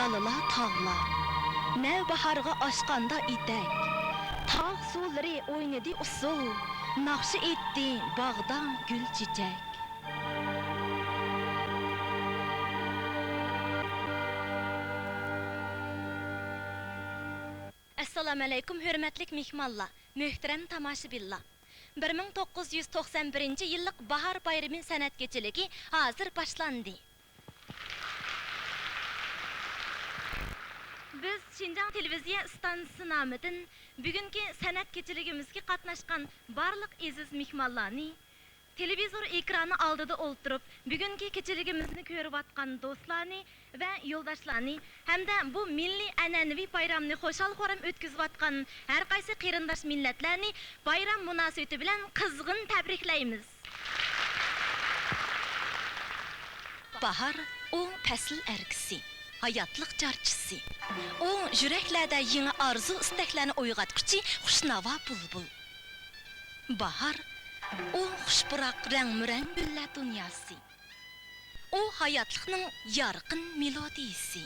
Yalala tağlar. Nevbaharga aşqanda itek. Tağ suları oynadı usul. Naqşı etdi bağda gül çiçek. Assalamu alaykum hürmetlik mehmanlar, möhterem tomoshabinlar. 1991 yıllık bahar bayrami sanat kechiligi hazır başlandı. Biz Şinjan televiziya stansiyasi nomidan bugungi sanat kechiligimizga qatnashgan barliq aziz mehmonlarni, televizor ekrani oldida o'ltirib, bugungi kechiligimizni ko'rayotgan do'stlarni va yo'ldoshlarni hamda bu milliy an'anaviy bayramni xo'shal-xo'ram o'tkazayotgan har qaysi qarindosh millatlarni bayram munosabati bilan qizg'in tabriklaymiz. Bahar o fasl erkisi, hayotlik jarchisi. O yuraklarda yangi arzu istaklarni uyg'otguchi xushnavo bulbul. Bahar o xushpuroq rang-murang gullar dunyosi. O hayotlikning yorqin melodiyasi.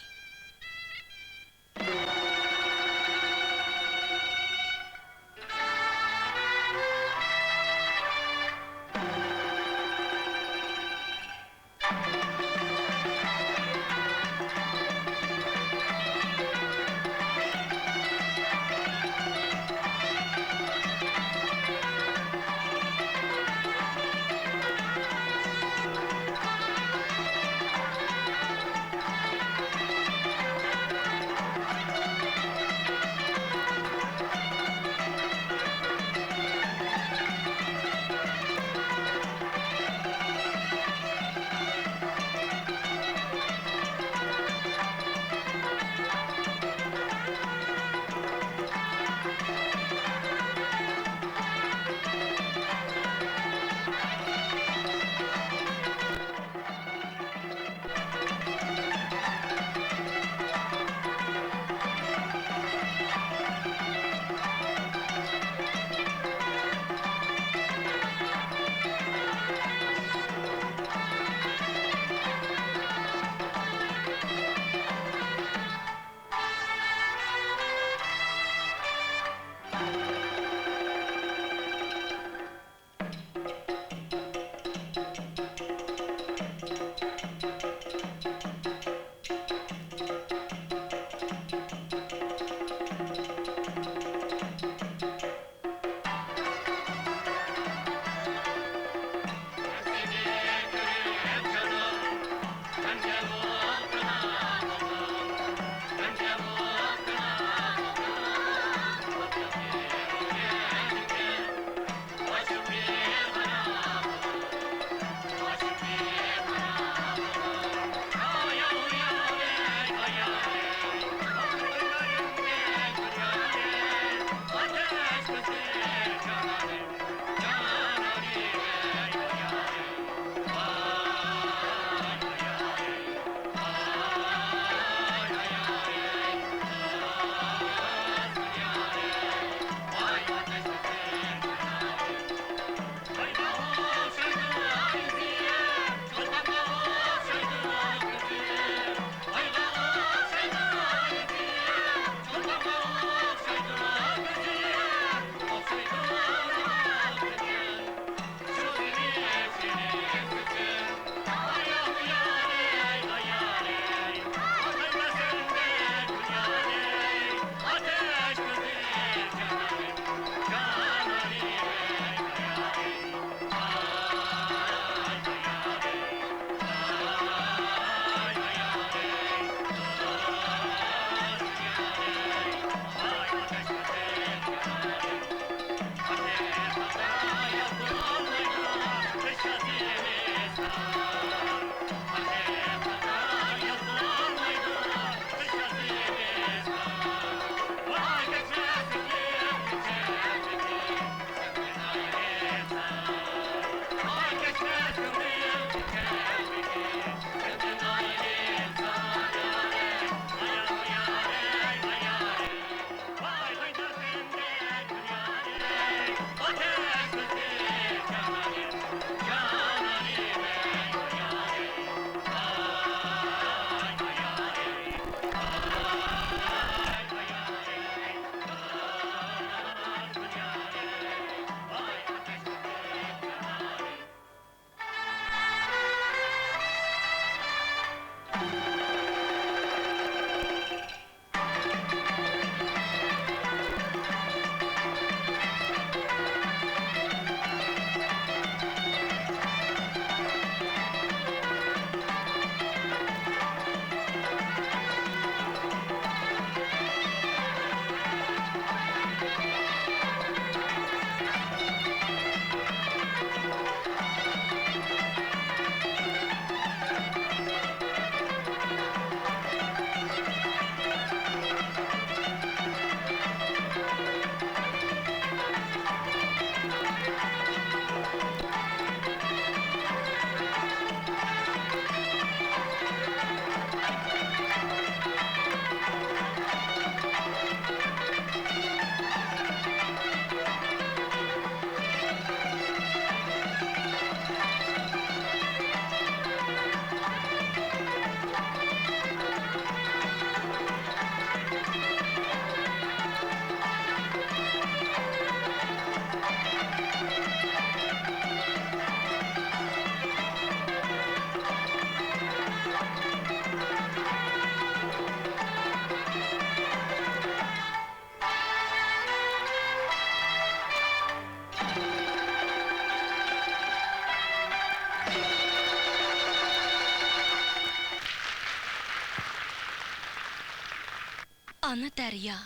Ana daryo,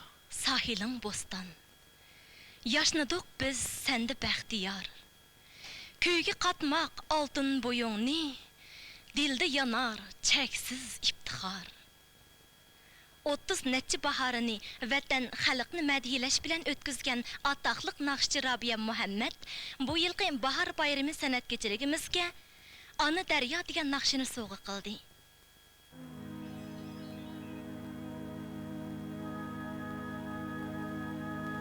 sohiling bo'ston. Yashnadik biz senda baxtiyor. Kuyga qatmoq oltin bo'yingni, dilda yonar cheksiz iftixor. 30 necha bahorini vatan xalqni madhilash bilan o'tkazgan atoqliq naqshchi Robiya Muhammad bu yilgi bahor bayrami san'at kechiligimizga Ana daryo degan naqshini sovg'a qildi.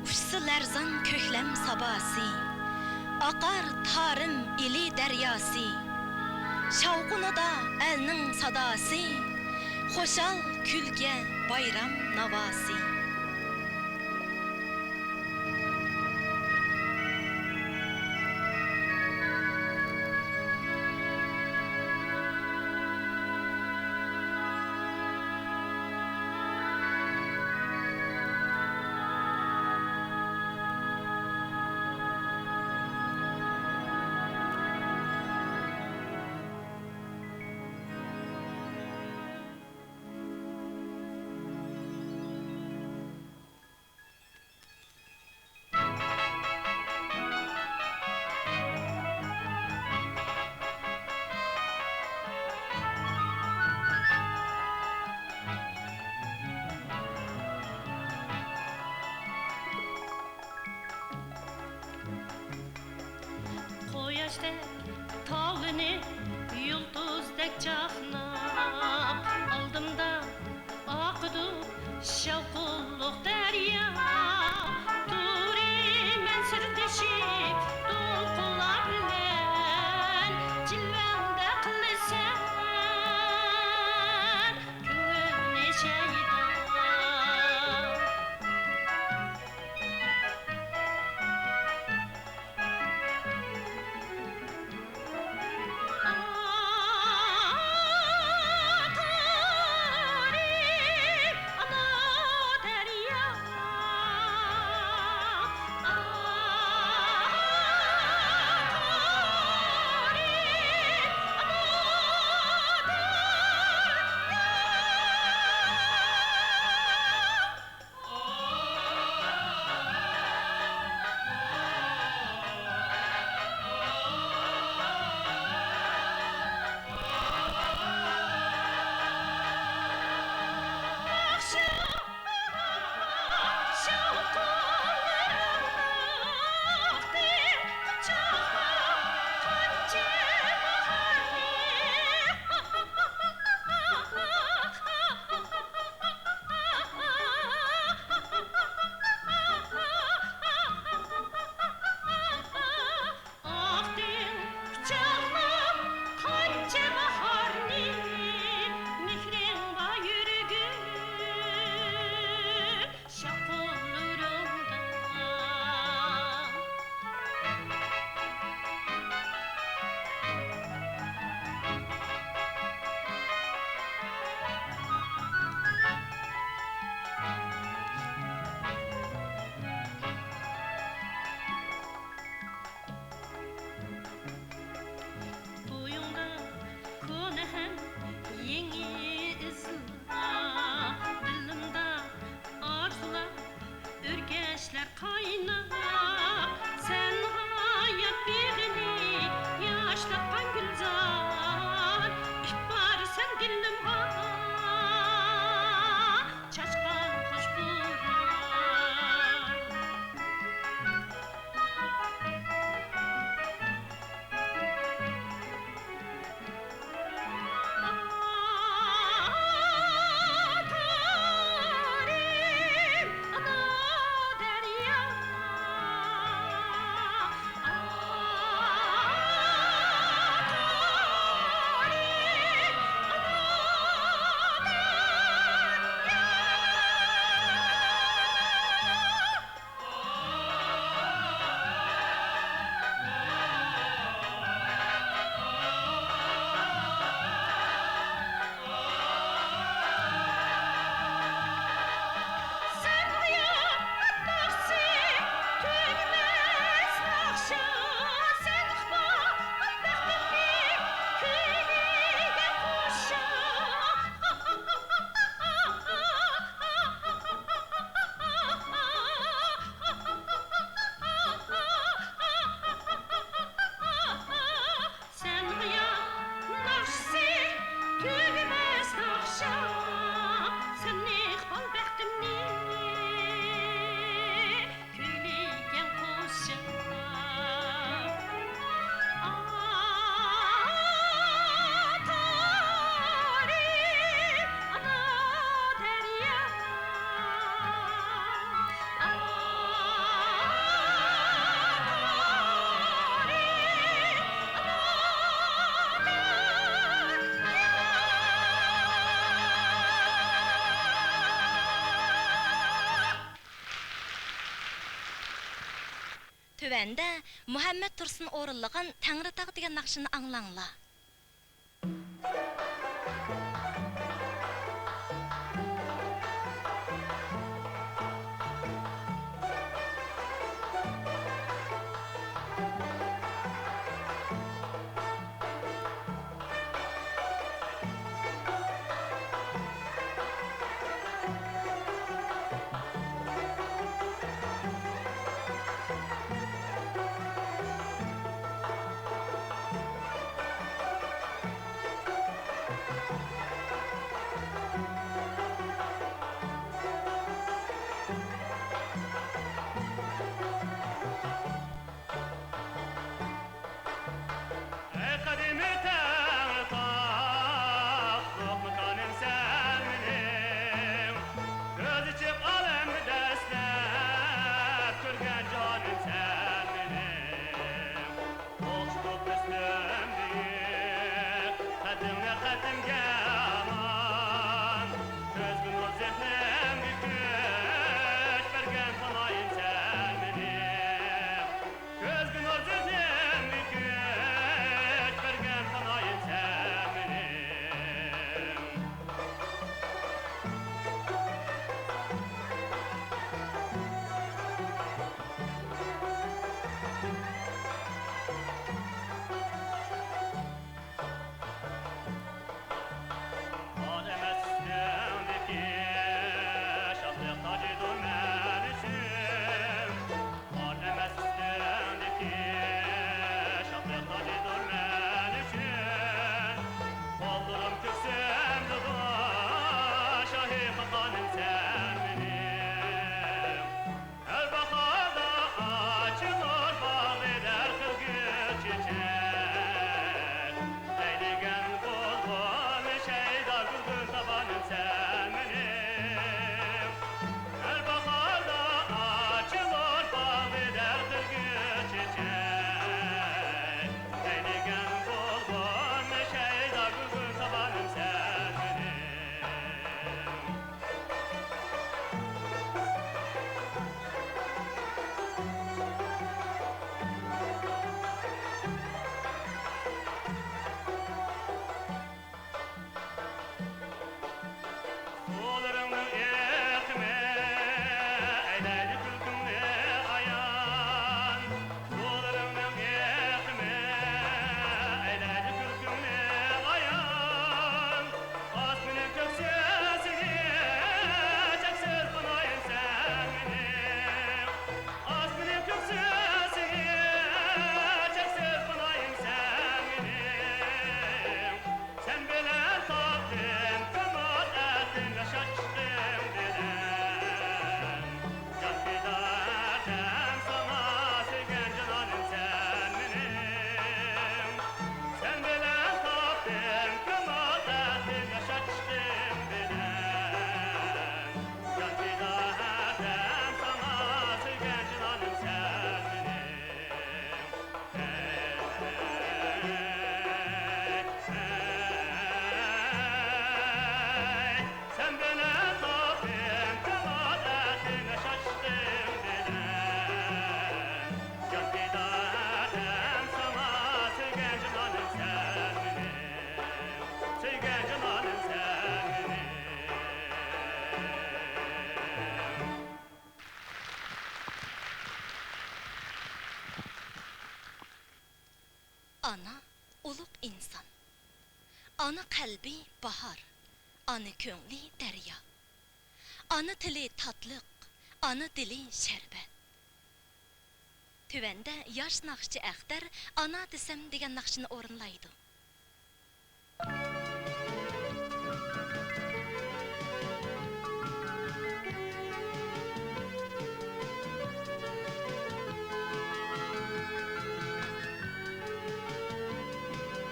Ushsi larzon ko'klam sabosi, oqar tarim ili daryosi, shavqinida elning sadosi, xo'shal kulga bayram navosi. Quyoşdek tog'ini yulduzdek chaqnab oldimda oqdi shavqulluq daryo. Turiman sirtishib to'lqinlar bilan jilvanda qilasan ko'ngilni shaydo. Tövəndə Muhammed Tursun orunlığın Tangritaq degan naqşını anlanglar. Ana ulug' inson. Ana qalbi bahor, ana ko'ngli daryo. Ana tili tatliq, ana dili sharbat. Tövəndə yosh naqshchi Axtar ana desam degan naqshini o'rinlaydi.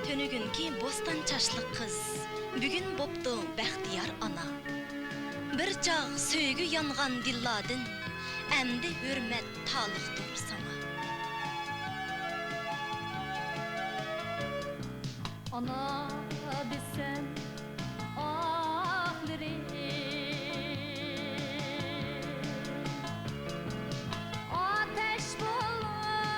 Tönügünki bostan çaşlı kız, bugün boptu bəxtiyar ana. Bir çağ söygü yanğan dilladın, əmdi hürmet talıqdır sana. Ana desem ağlarım, ateş bulur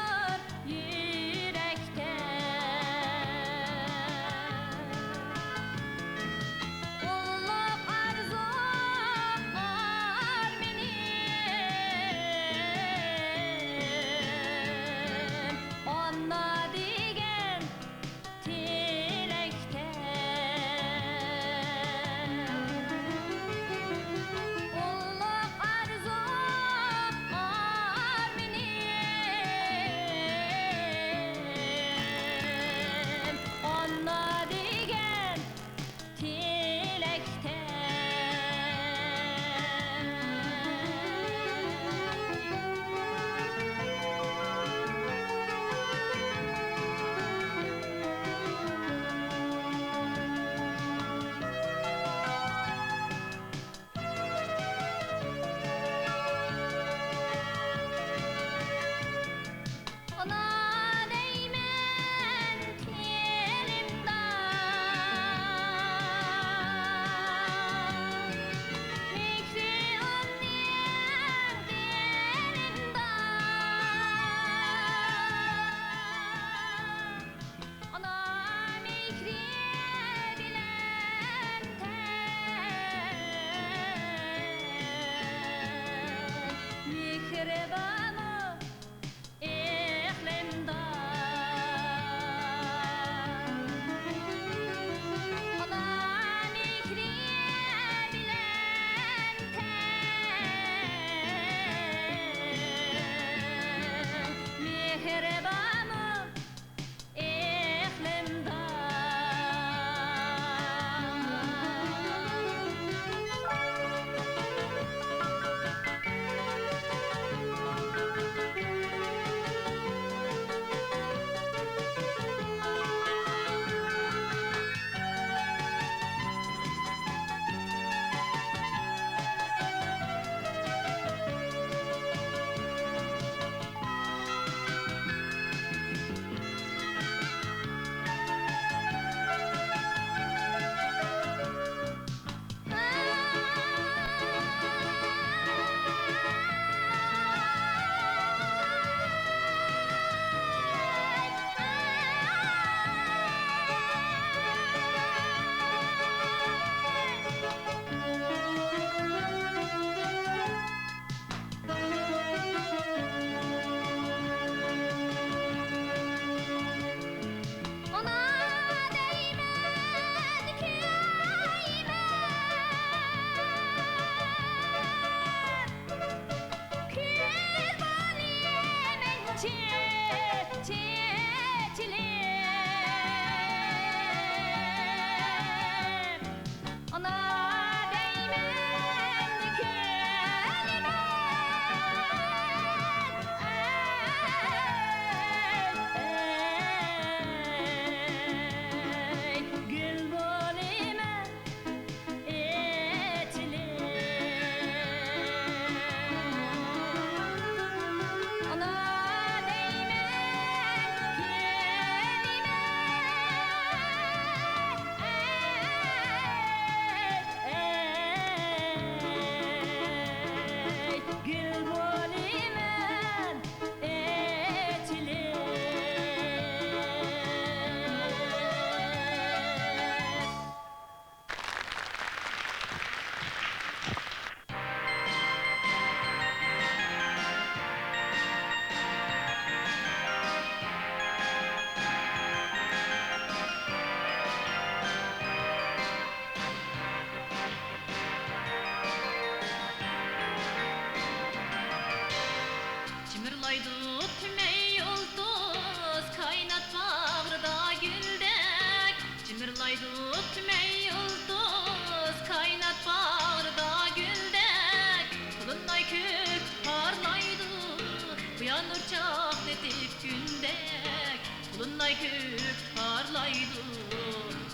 köp parlaydı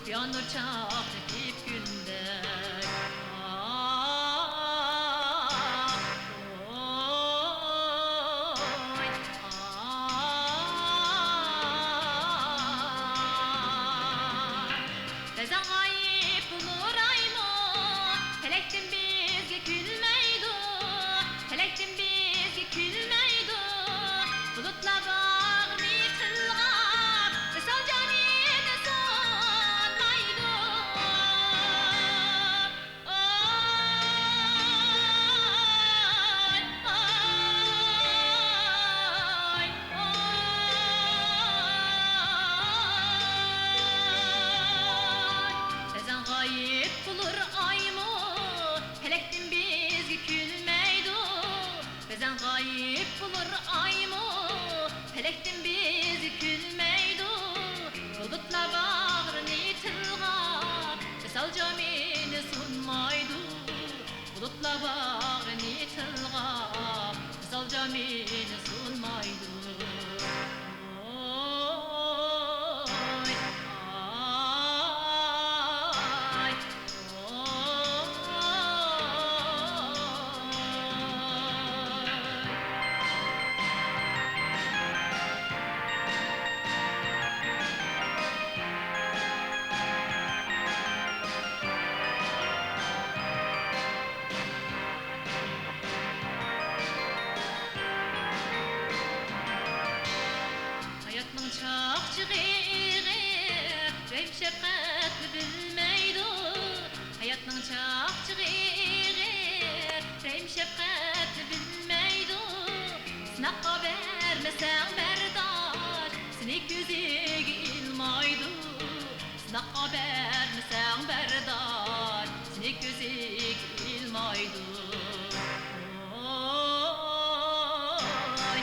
yanır çakip günde Bezan gayip bulur aymo Felektin bizge külmeydu Felektin bizge külmeydu Bulutla bağını tılgap Vesal canine sonmaydu Bezan gayip bulur aymo Felektin bizge külmeydu Bezan gayip bulur aymo Felektin bizge külmeydu Bulutla bağrını tılgap Vesal camini sunmaydu Bulutla bağrını tılgap Vesal camini sunmaydu Oy, ay, Hayatның çakçığı Reyim şefkatli bilmeydu Hayatның çakçığı Reyim şefkatli bilmeydu Sınaqqa vermesen berdaş Seni gözüge ilmaydu Sınaqqa vermesen berdaş Seni gözüge ilmaydu Oy, ay,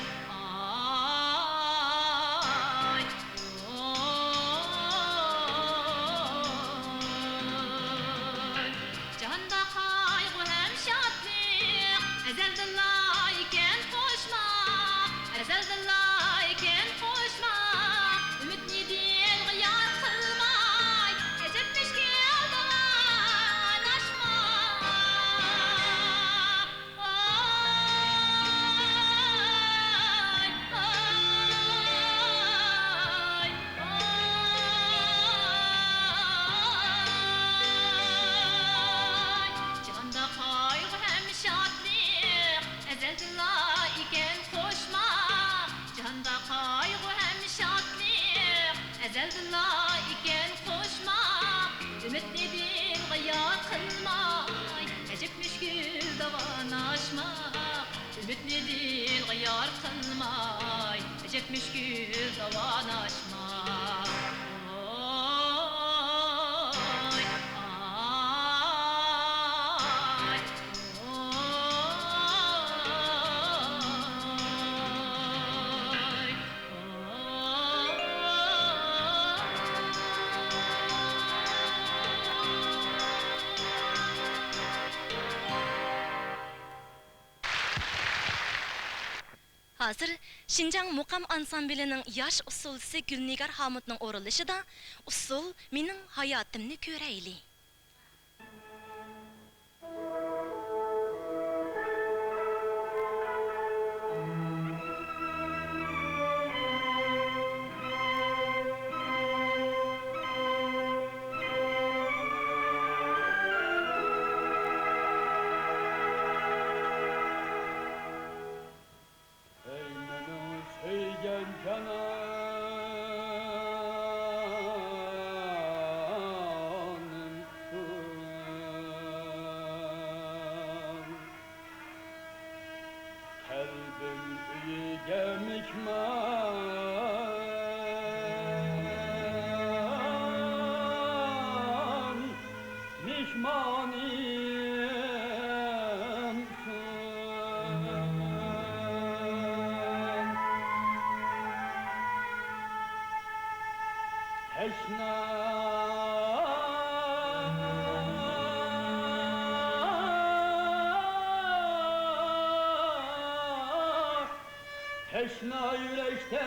oy. Cihanda kaygı hem şadlık Ezelden layıken koşma Ezelden layıken koşma Ümit ne değil gıyar kılmay Ecetmiş ki aldan aşma Ay, ay, ay. Cihanda kaygı hem şadlık Ezelden layıken koşma Cihanda kaygı hem şadlık Ezelden layıken koşma Ümit nedir gıyar kılmay Ecekmiş gül davanaşma Ümit nedir gıyar kılmay Ecekmiş gül davanaşma Oy, ay, Hazır Şinjan Muqam ansamblining yosh usulchisi Gulnigar Hamudning o'rinlashida usul mening hayotimni ko'rayli. Teşna yürekte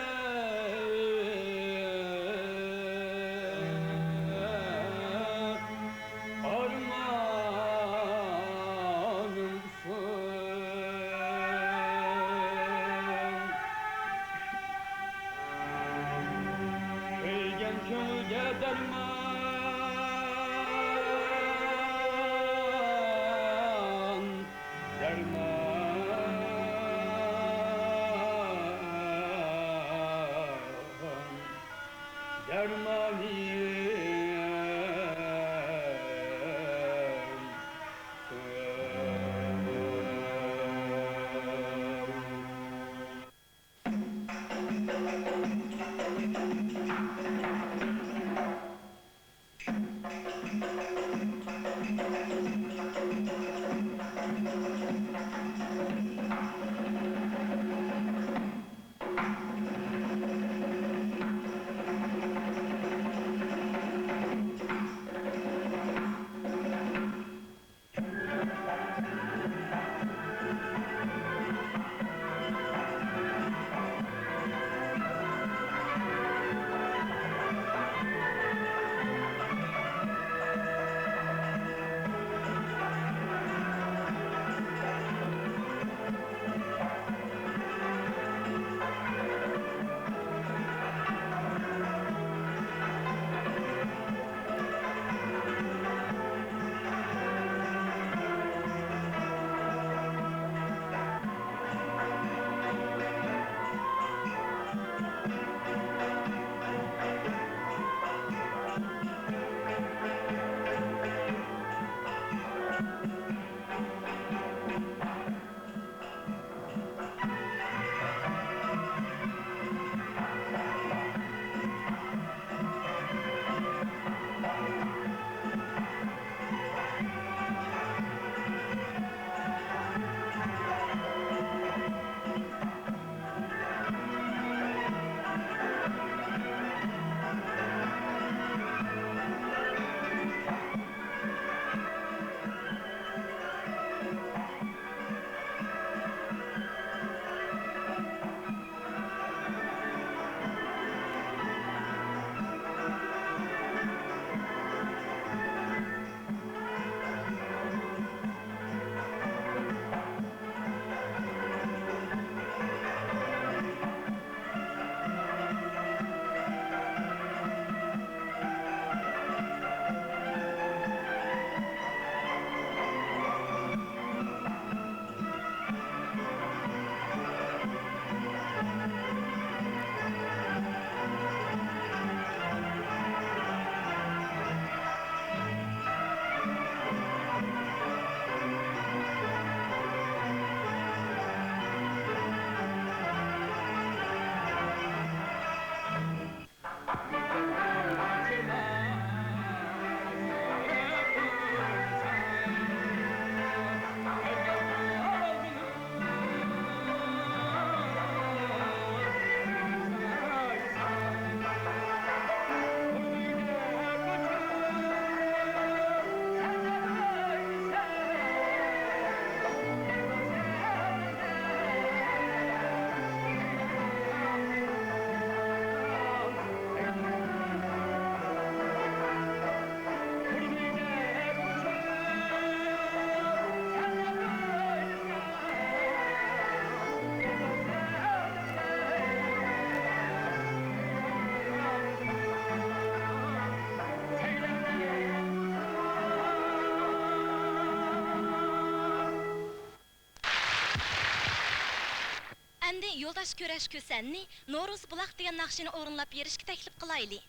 Endi yo'ldosh ko'rash ko'sanni No'ruz buloq degan naqshini o'rinlab berishga taklif qilayli.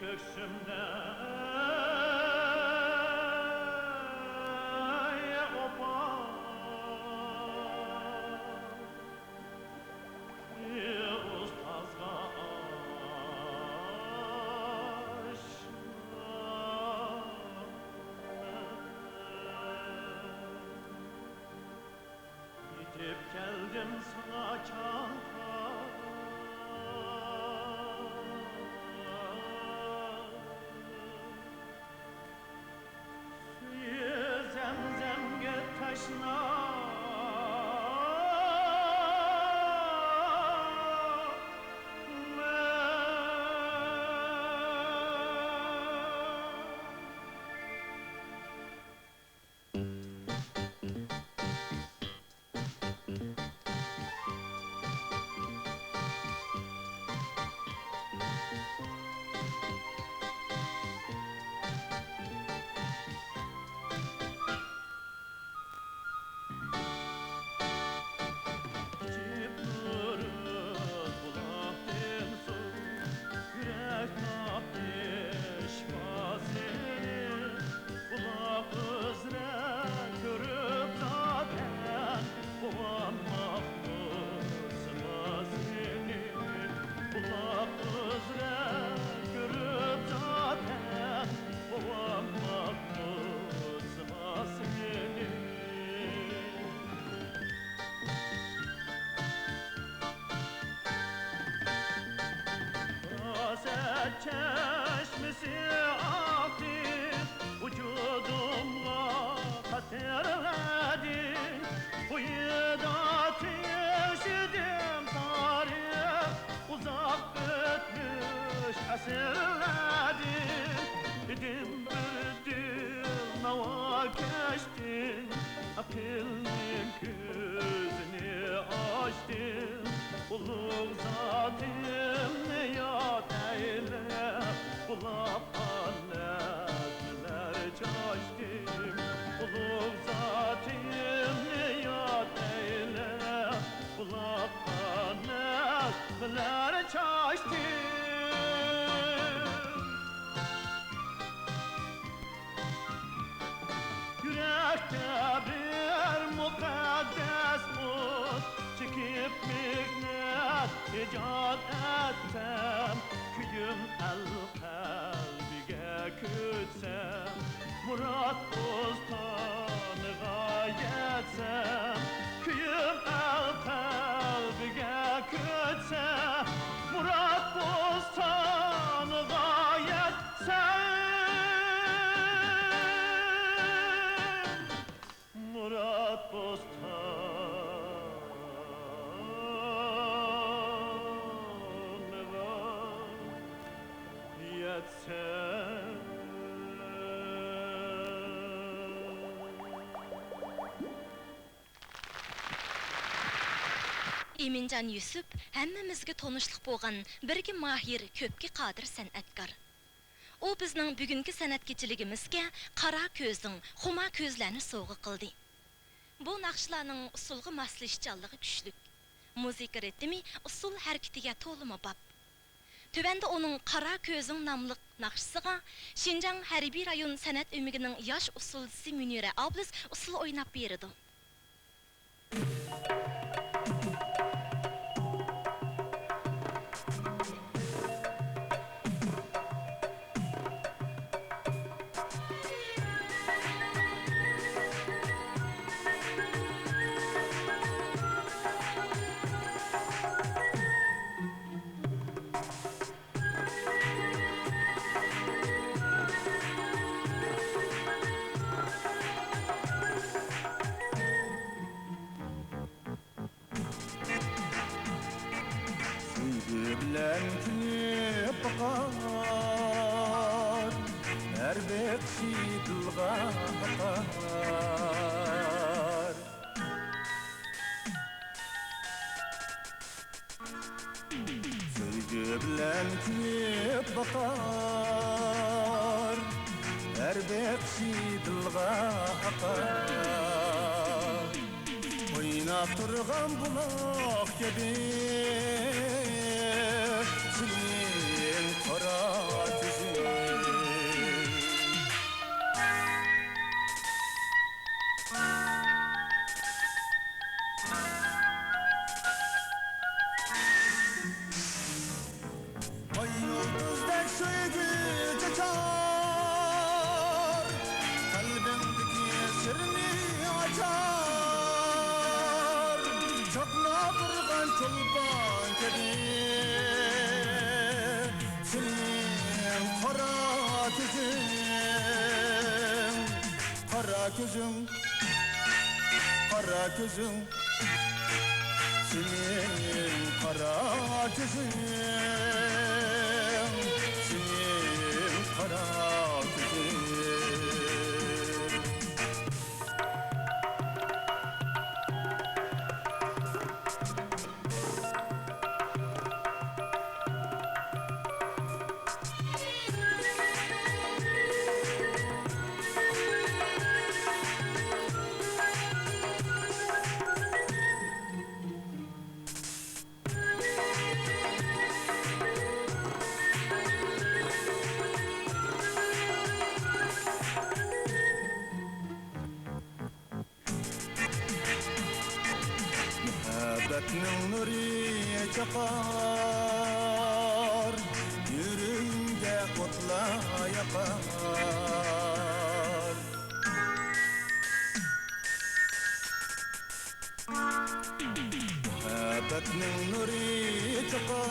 Köksümde Gidip geldim sana çanta çeşmesi aktı vücudumla katerledi Kuyuda yaşadım tarih uzak ötmüş esirledi Dedim bir dil nava geçtin Akılın gözünü açtın Uluk zatim ne yad eyle Kulaktan nezmeler çaştım Uluk zatim ne yad eyle Kulaktan nezmeler çaştım Yürekte bir mukaddes mut Çekip mihnet icat etsem Küyüm el kalbige kütsem Murat bostanı gayetsem Küyüm el kalbige kütsem Murat bostanı gayetsem Murat bostanıga yetsem Emincan Yusuf hammamizga tanışlıq bolğan birgi mahir, köpki qadir san'atkar. O bizning bugungi san'at kechiligimizga qara ko'zning, xuma ko'zlarni sovg'a qildi. Bu naqshlarning usulga moslashchanligi kuchlik. Muzika ritmi usul harakatiga to'limi bab. Tövəndə onun qara ko'zing nomli naqshisiga Şinjan harbiy rayon san'at umigining yosh usulchisi Munira Ablis usul o'ynab berdi. bilen kinip bakar Her bekşi dılga bakar Sevgi bilen kinip bakar Her bekşi dılga bakar Oynap turgan bulak gibi Senin kara gözün Ay yıldızlar söygü açar Kalbimdeki sırrını açar Çakla durgan çolpan kedi Senin kara gözün Kara gözün Kara gözün Senin kara gözün Senin kara gözün Muhabbetin nuri çakar Yüreğimde kutla yakar Muhabbetin nuri çakar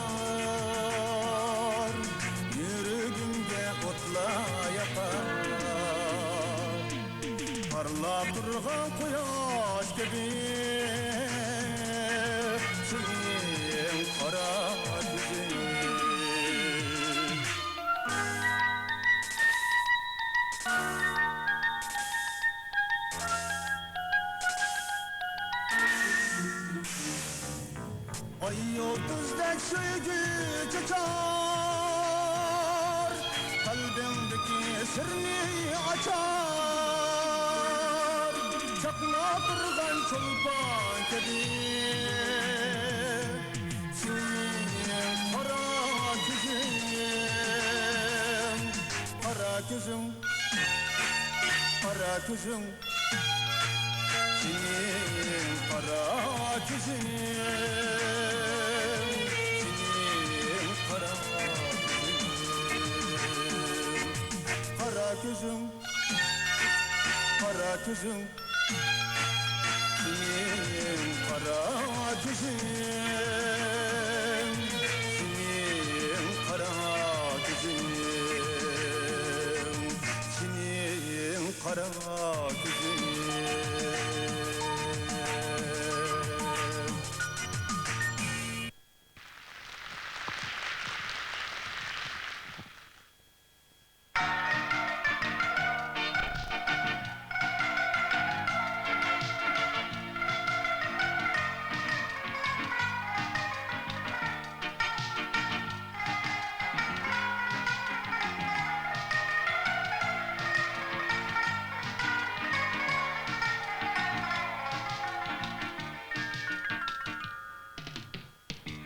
Çınlap durgan quyosh gibi senin qara ko'zing. Ay yıldızdan söygü çeker, kalbimdeki sırrını açar. Çakma durgan çolpan kedi, senin kara gözüm, kara gözüm, kara gözüm. Senin kara gözün, senin kara gözün, kara gözün, senin kara gözün, senin kara gözün, senin kara gözün.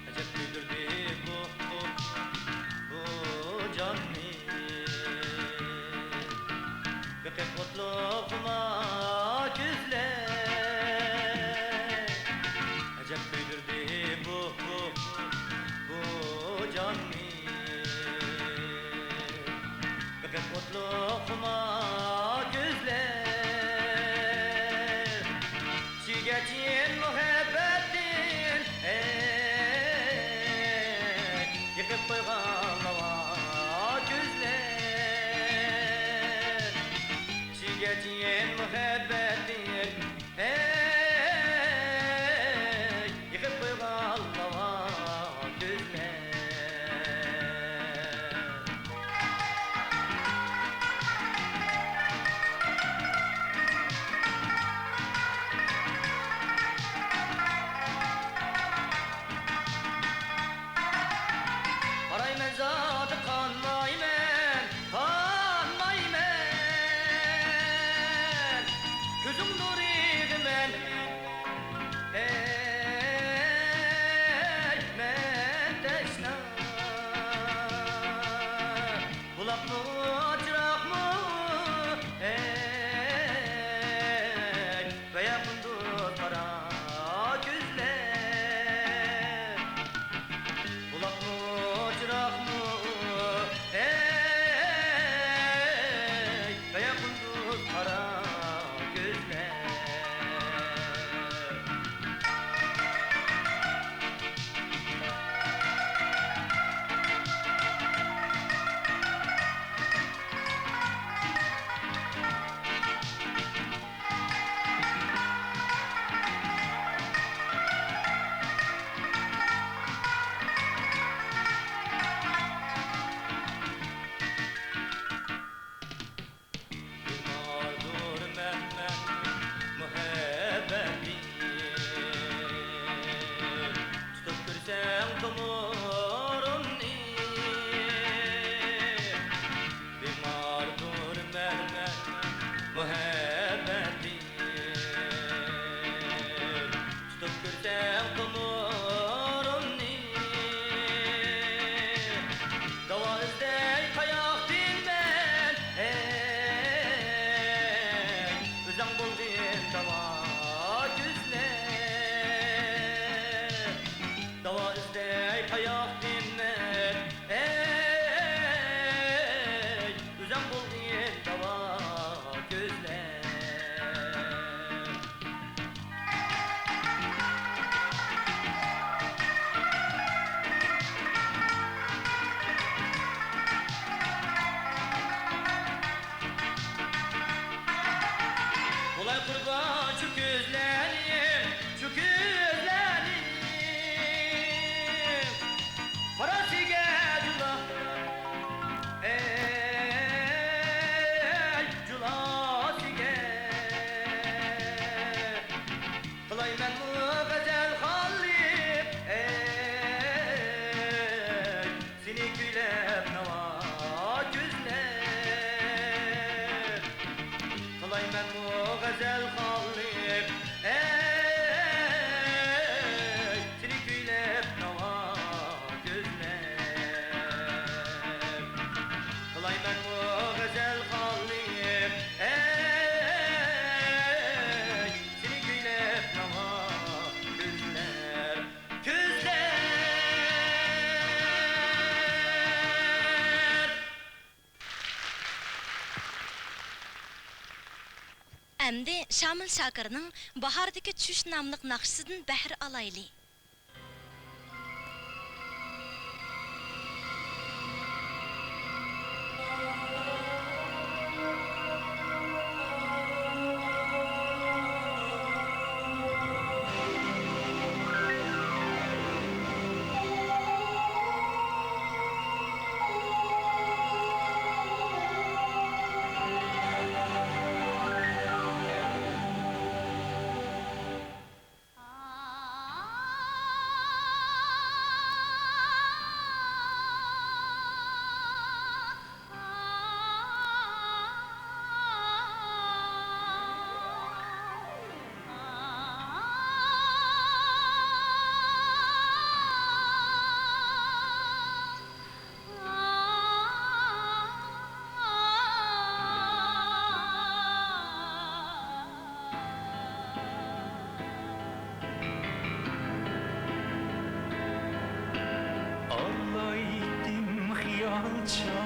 Acep güldürdü bu canni. Bakıp mutluluğuma güzler. Acep güldürdü bu canni. Bakıp mutluluğuma güzler. Çiğgetin muhabbetin yıkıp koygan hava güzler. Çiğgetin muhabbetin yıkıp koygan hava güzler. Araymen zatı kanmaymen, kanmaymen. Gözüm nuriydi men, men teşna. Kulak mı, çırak mı, ve yakındır kara gözler. Kulak mı, çırak mı, ve yakındır kara gözler. Yıllardır menden muhabbeti tutup görsem tomurunu. Bimardır menden muhabbeti tutup görsem tomurunu. Dava izley kayak dinmen, özang buldun dava güzler. Dava izley kayak dinmen, özang buldun dava güzler. Olay Әмді Шамыл Шакырның Bahardaki Çüş namlıq naqşısından bəhr alaylı. Ağlaydım hiyalça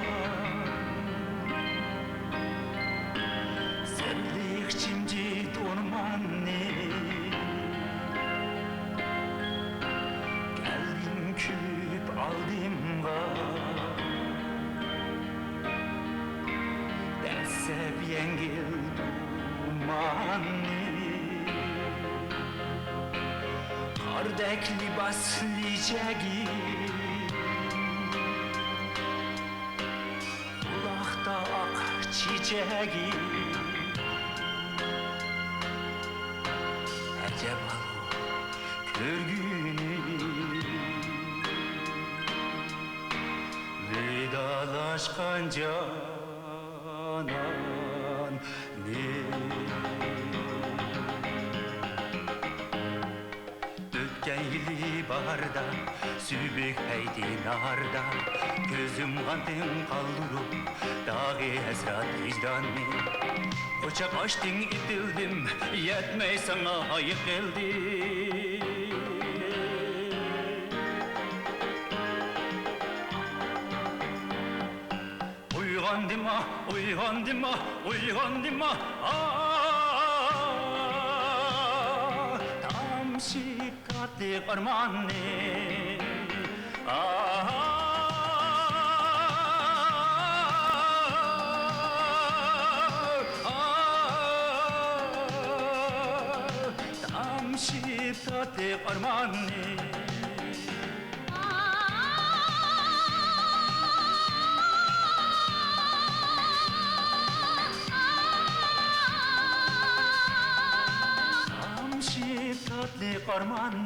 Sevdik cimcit ormanı Geldim küp aldım Desep yengil dumanı Kardek libas licegi Kulakta ak çiçeği Acaba körgünü Vedalaşkan canan ne Ötken yılı baharda Sübük heydi narda Gözüm kandım kaldırıp Dağı esrat vicdanı Ocak açtın itildim Yetmey sana ayık geldi Uygandım ah, uygandım ah, uygandım ah, ah Tam şiddetli karmanı ah Tam şiddetli karmanı Şiddetli karmanı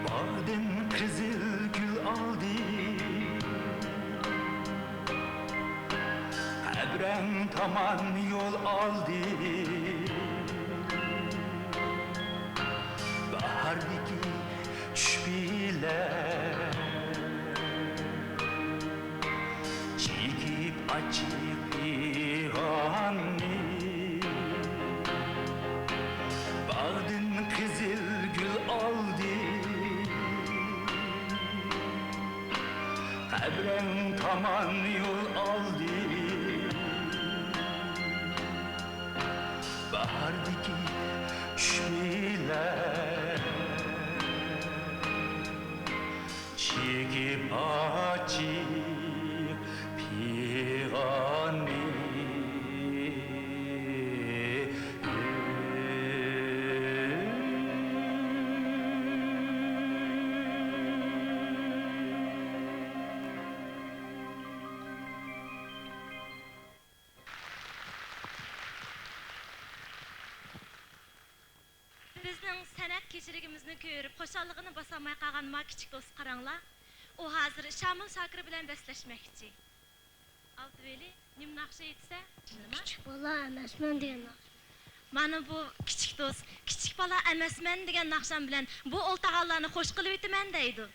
Bağdın kızıl gül aldı Ebren taman yol aldı Bahardaki şüpheler Çekip açıp ihanı Bağdın kızıl gül aldı Ebren taman yol aldı Bahardaki şüpheler Çekip açıp pigani Bizning san'at kechirigimizni ko'rib, xo'shalligini bosolmay qolgan ma kichik do'st qaranglar. U hozir Shamil Shokir bilan beslashmoqchi. Altveli, nim naqsha etsa, nima? Küçük bala emasman degan naqsh. Mana bu kichik do'st, kichik bola emasman degan naqsham bilan bu o'ltag'allarni xo'sh qilib o'taman deydi.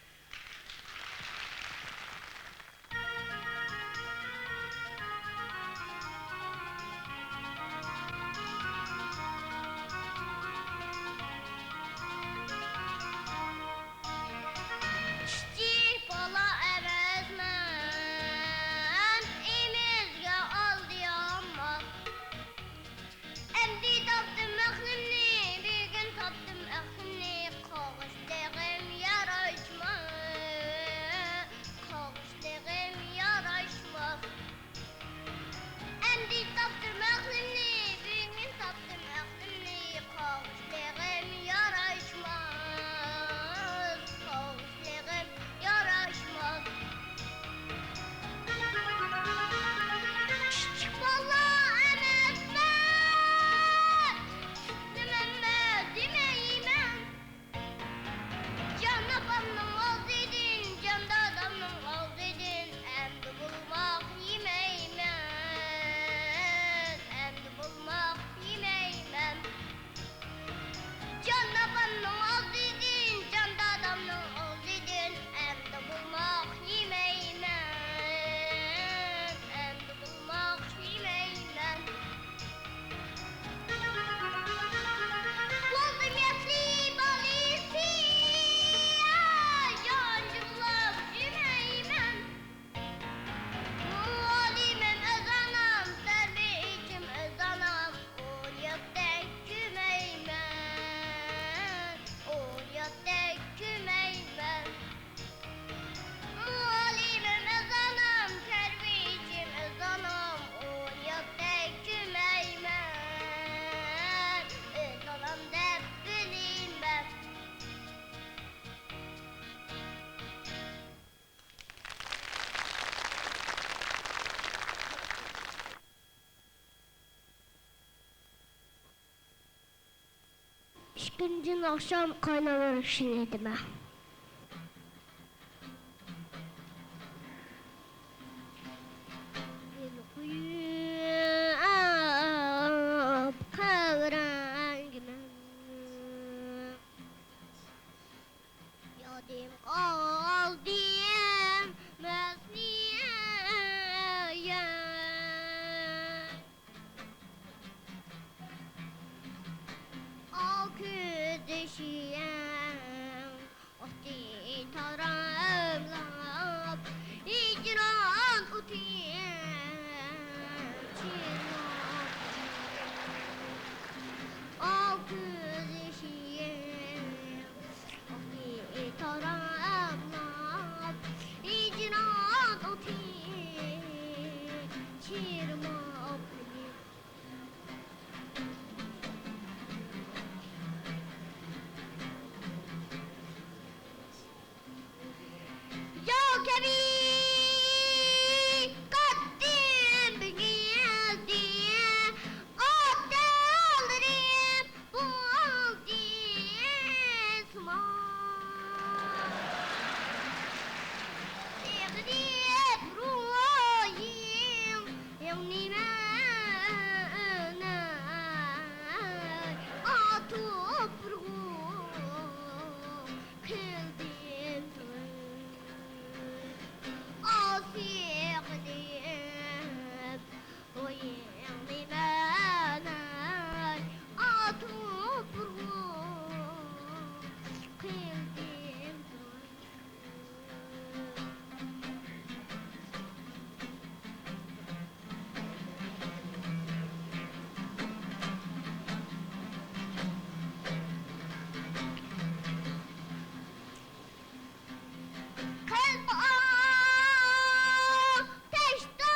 Gündüz akşam kaynanır işiniydim ben. Uyuyup kavrangime yadım kaldı mesniye al küdeşiyem Ahdi taramlap icran utiyem al küdeşiyem Ahdi taramlap icran utiyem çirmap Yo kebi kattim bildi Abdallarım buldu esma Sevdim ruhim Yevnime atıp ruh Kıldım Asiqdim Uyuyandı bana atıp ruh Kıldım Kalp ateş dağ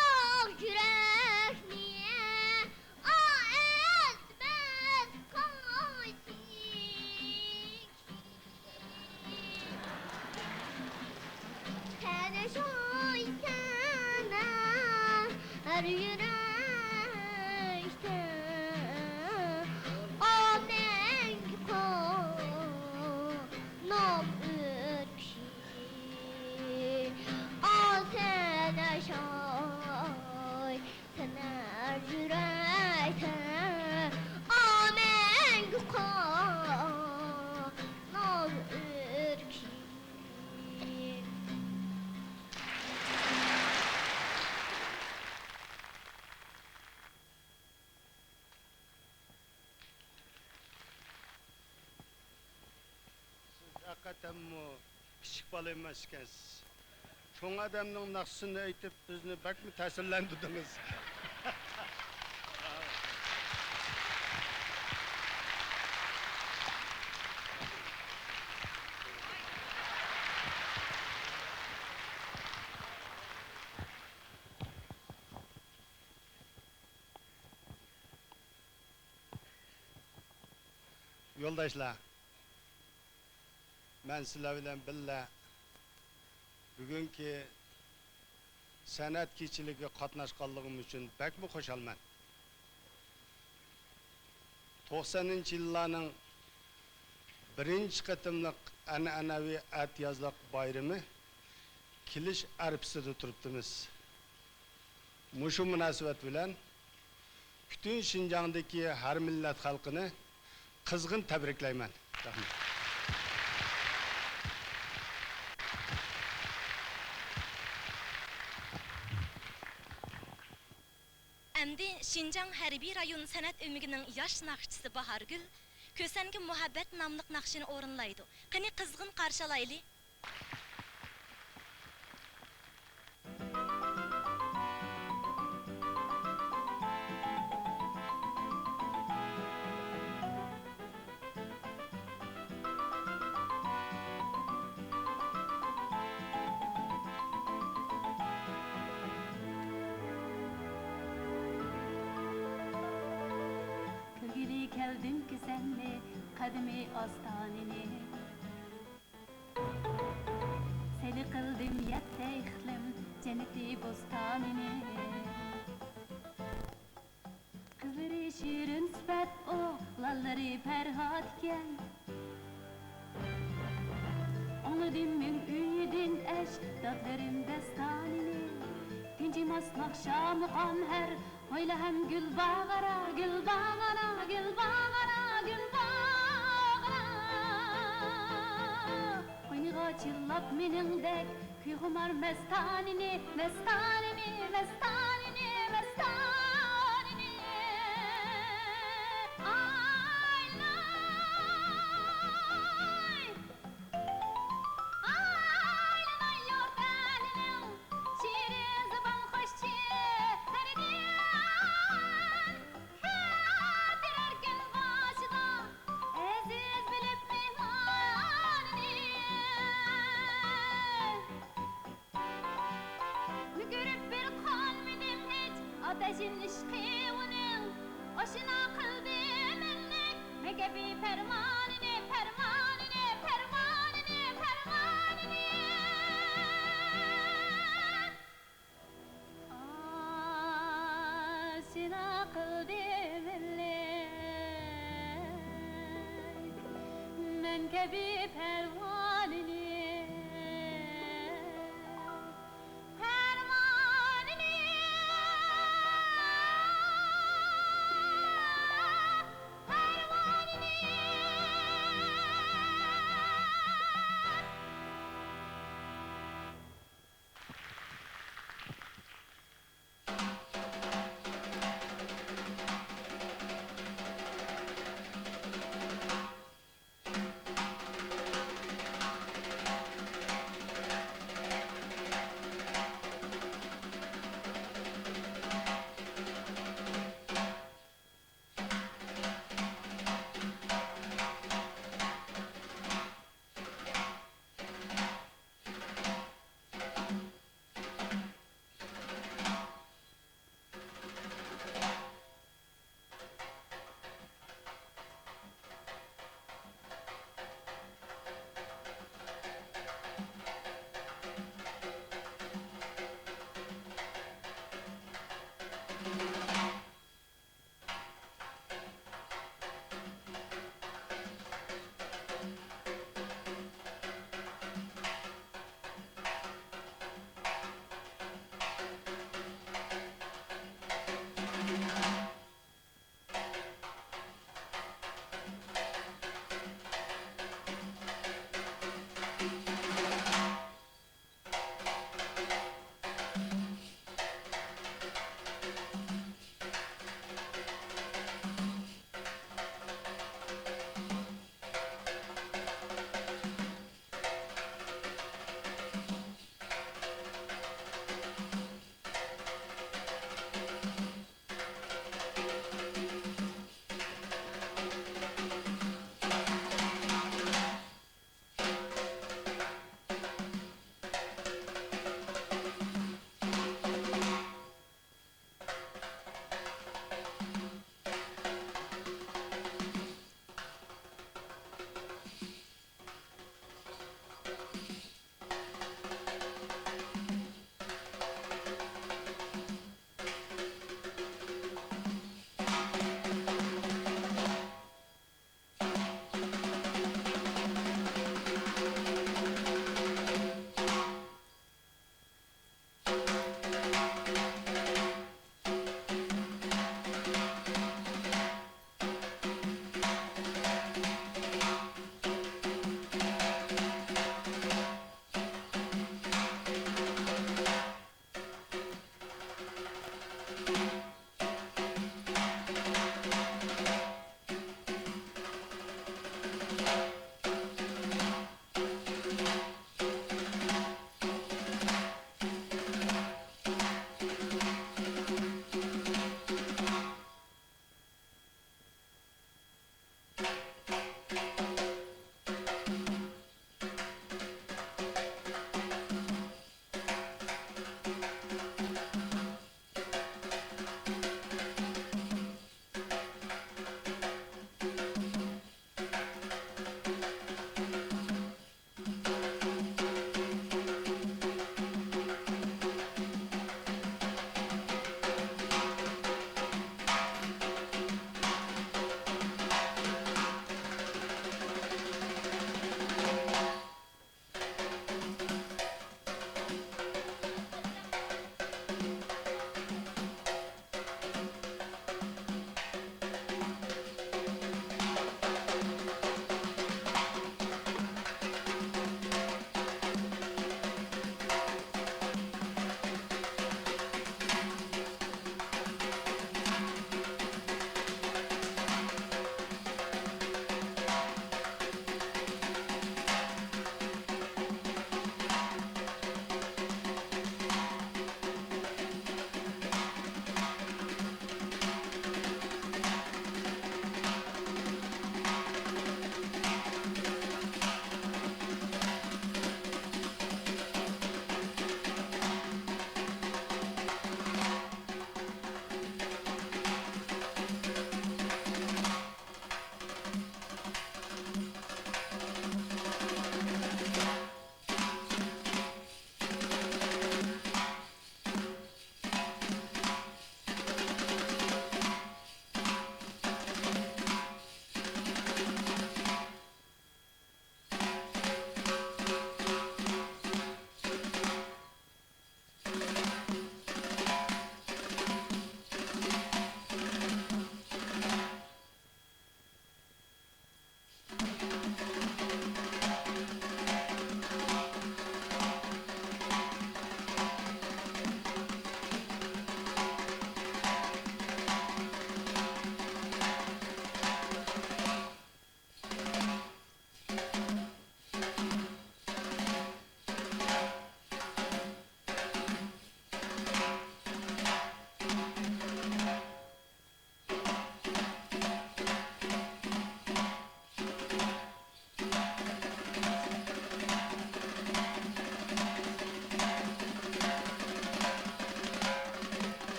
yürek niye etmez kaysik Sen şaysana her yürekte Amenk konum ürkşi Asene şay sana yürekte Amenk konum ürkşi Hakikaten mu küçük bala emas ekansiz. Çoğ adamning naqsini aytib bizni bakmi ta'sirlantirdingiz. Yo'ldoshlar, men sizlar bilan birga bugungi san'at kechiligiga qatnashganligim uchun bakmi xushalman. 90-yillarning birinchi qatimliq an'anaviy atyazliq bayrami kelish arifasida turibdimiz. Mushu munosabat bilan butun Shinjongdagi har millat xalqini qizg'in tabriklayman. Rahmat. Әмді Шинжаң Хәрби район сәнәт өмігінің яш нақшысы Бахаргүл Көсәнгі мұхаббәт намлық нақшыны орынлайды. Қыны қызғын қаршалайлы. Geldim ki senle kadimi astanini Seni kıldım yette iklim cenneti bostanini Kızları şirin sıfat oğlanları Ferhatken Anladım üyedin eşdatlarım destanini Pinci masnak şamı her Öyle hem gül bağara, gül bağara, gül bağara, gül bağara Oynağa çillap menindek Kuyğumar mestanini, mestanini, mestanini, mestanini Ay lay Ay lay yordanim Şiiri zıban hoşçi Derdiyen Kadirer gün başına Aziz bilip mihmanini Mügürüp bir kalmedim hiç Ateşin işkıvının Aşına kıldım ellik Megebi fermanini, fermanini, fermanini, fermanini Aşına kıldım ellik Megebi fermanini Fermanini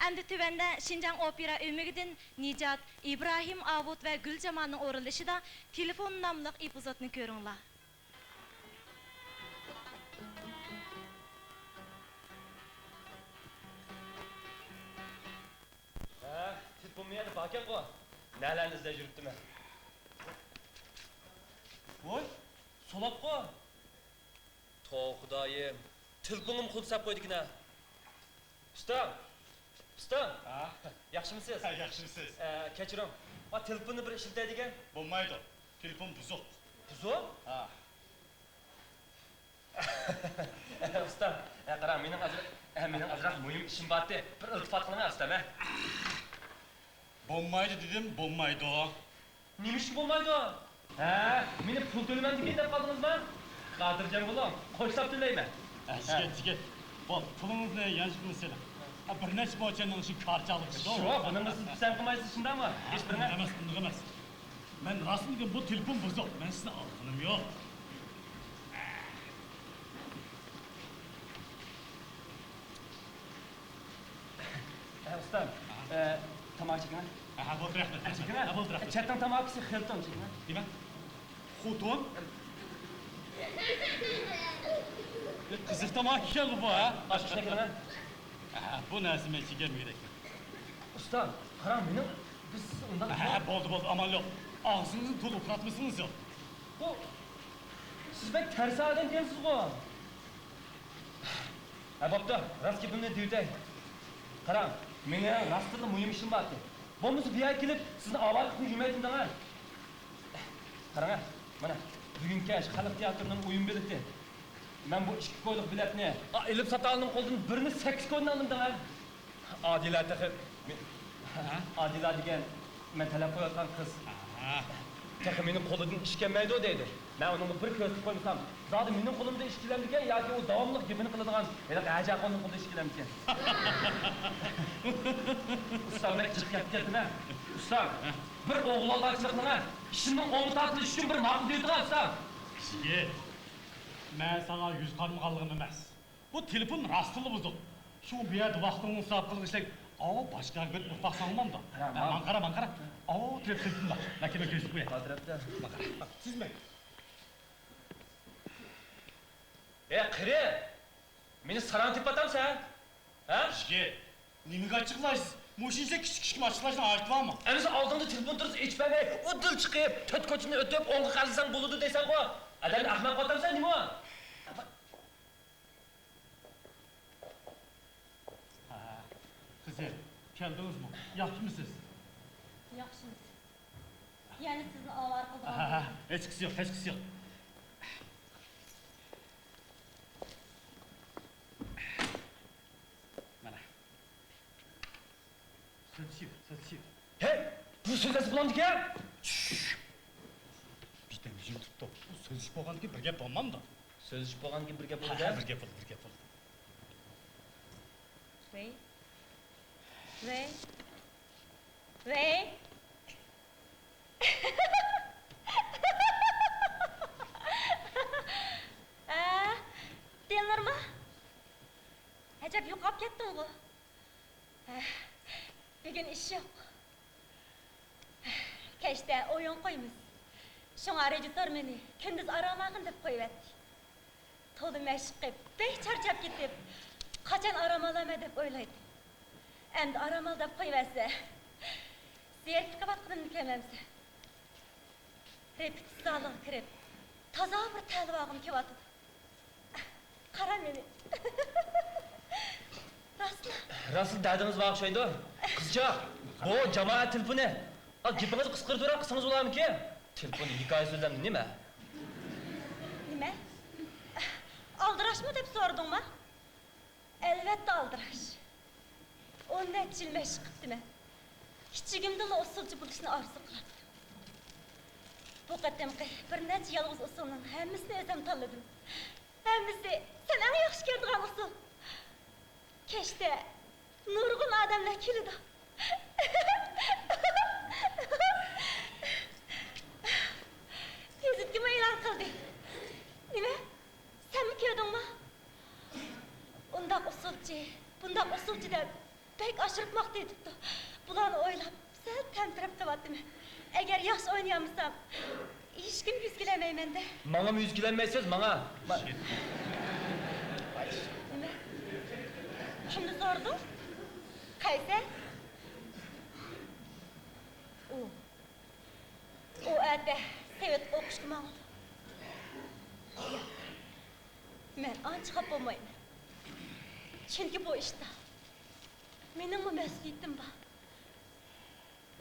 Endi tüvende Şinjan Opera Ömügüdün Nicat, İbrahim Avut ve Gülcemal'ın oruluşida Telefon namlıq epizodunu görünglar. Telefon bakan qo'y. Nalarni izlab yuribdiman. Voy, solab qo'y. To xudoyim. Telefonim xudsab qo'ydikna. Ustam. Ustam. Ha, Yaxshimisiz? yaxshimisiz. Kechiring. Va telefonni bir ishlatadigan. Bo'lmaydi. Telefon buzuq. Buzuq? Ha. Ustam, qarang, mening azroq muhim ishim bordi. Bir iltifot qilaman ustam, ha. Bo'lmaydi dedim, bo'lmaydi. Nima ish bo'lmaydi? Ha, meni pul to'laman deb deb qoldingizmi? Qodirjon bo'lam, qo'shsab to'layman. Sigit. Bol, pulungizni yanchibmisizlar. Bir necha mochaning ishi karchalikdi. Shu, buningni siz pisand qilmaysiz shundami? Hech bir emas. Men rasmiga bu telefon buzuq. Men sizni olganim yo'q. Ustam, tomoq chekinglar. Ha, bo'ldi rahmat. Chekinglar. Bo'ldi rahmat. Chatdan tomoqsi Hilton chekinglar. Nima? Xotin? Qiziq tomoq ekan bu, ha? Boshqa ishga kelaman. Ha, bu narsa men chekermaydi. Ustam, qarang, meni biz undan Ha, bo'ldi, amal yo'q. Og'zingizni to'liq uxlatmasangiz yo'q. bu siz bek tersi odam ekansiz-ku. Ha, bo'pti, rost gapimni deytay. Qarang, meni rostida muhim ishim bor edi. Bo'lmasa bu yerga kelib sizni avval qilib yurmaydim degan. Qarang, mana bugungi xalq teatrining o'yin bileti. Men bu 2 ko'ylik biletni ilib sota oldim qo'ldan birini 8 ko'ydan oldim degan. Adila taxib. Adila degan men talab qo'yotgan qiz. Ha. Taxib meni qo'limdan ish kelmaydi deydi. Men uni bir ko'rsatib qo'ysam, zodi mening qo'limda ish kelarmikan yoki u davomli gapini qiladigan, yana aja qo'limda qo'lda ish kelarmikan. Ustamga chiqib ketdimi? Ustam, bir o'g'lonlarchilikni ishimni o'ng tortilish uchun bir ma'qul deydigan ustam. Sigit. Men sana yüz qarmaqanligim emas. Bu telefon rastlı buzuq. Şu bu yerda vaqtimni hisob qilishlik, boshqa bir urfaq salmam da. Man qara. Telefonlar. Makina ko'rsatib qo'yay. Hazratda. Sizmi? Qiri. Meni saran deb atamsan? Ha? Sigit. Nimaga ochiqlaysiz? Mushincha kichik mashqlarni aytibmanmi? Endi oldinda telefon turib ichmagay, u dil chiqib, to'rt ko'chini o'tib, o'ngga qarsang bo'ladi deysan-ku. Adamni ahmoq qotamsan nima? Qizim, keldingizmi? Yaxshimisiz? Yaxshimiz. Yani sizni avar qildim. Hechqisi yo'q. Mana. Sözçü. Hey, bu so'zlasi bilan-ku. Bitta yuzim tutdi. Bu sözçü bo'lganki bir gap bo'lmamda. So'zish bo'lganki bir gap bo'ldi. Bir gap bo'ldi. Rey. Denirmi? Acaba yo'qolib ketding-ku. Bugun ish yo'q. Kechda o'yin qo'yamiz. Shunga rejissor meni kunduz aramag'in deb qo'yibdi. To'da mashq qilib, bek charchab ketib, qachon aram olaman deb o'ylaydi. Endi aramal deb qo'yibsa, sertifikat qilib kelmamsa. Repetitsiyaga kirib, toza bir talvog'im kelyapti. Qara meni. Rasul dadingiz o'xshaydi. Qizcha, bu jamoat telefoni. Gapingizni qisqartirib qilsangiz bo'ladimi-ki? Telefon hikoya so'zlamdi nima? Nima? Aldirashmi deb so'radingmi? Albatta aldirash. 10 yil mashq qildim. Kichigimdan usulchi bo'lishni orzu qilardim. Bu qatamqi bir necha yolg'iz usulning hammasini o'zim tanladim. Hammasi senga yaxshi keladigan usul. Kechda nurg'un odamlar keldi. Tezlikmi e'lon qildi. Nima? Senmi keldingmi? Bundoq usulchi deb bek aşırtmoqda etipdi. Bularni o'ylab, sal tamtirab qilyaptimi? Agar yaxshi o'ynayolmasam, hech kim yuzgilamayman-da. Bana mı yüzgilenmeysiz, bana? Nima? Kimni sording? Qaysi? U ata Sovet o'qishga mangdi. Men ancha xafa bo'lmayman. Chunki bu ishda mening mas'uliyatim bor.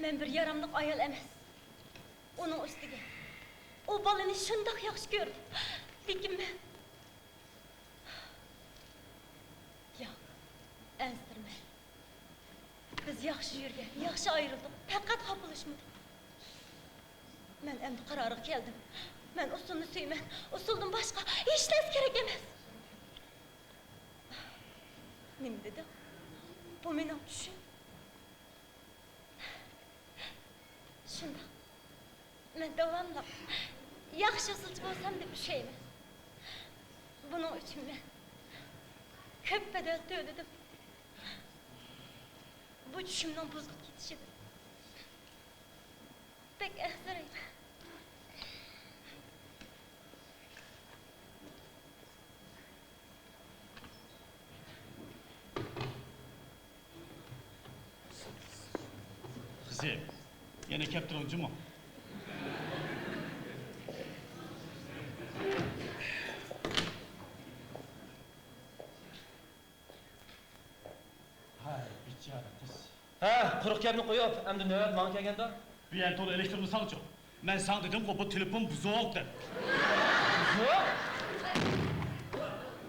Men bir yaramliq ayol emas. Uning ustiga u bolani shundoq yaxshi ko'rdim. Lekin men yo'q, ansirma. Biz yaxshi yurgan, yaxshi ayrildik. Faqat xafa bo'lishmadik. Men endi qarorga keldim. Men usulni suyman. Usuldan boshqa hech narsa kerak emas. Nima dedi? Bu mening tushim. Shunda men davomli yaxshi usulchi bo'lsam deb tushayman. Buning uchun men ko'p badal to'ladim. Bu tushimning buzilib ketishida pek ahzirayman. Kızım, yine keptironcu mu? Hay, bichara kız. Ha, quruq gapni qo'yib, endi navbat menga kelganda. Bir yen to'la elektrni salchu. Men sana dedim ki bu telefon buzuq deb. Yo'q.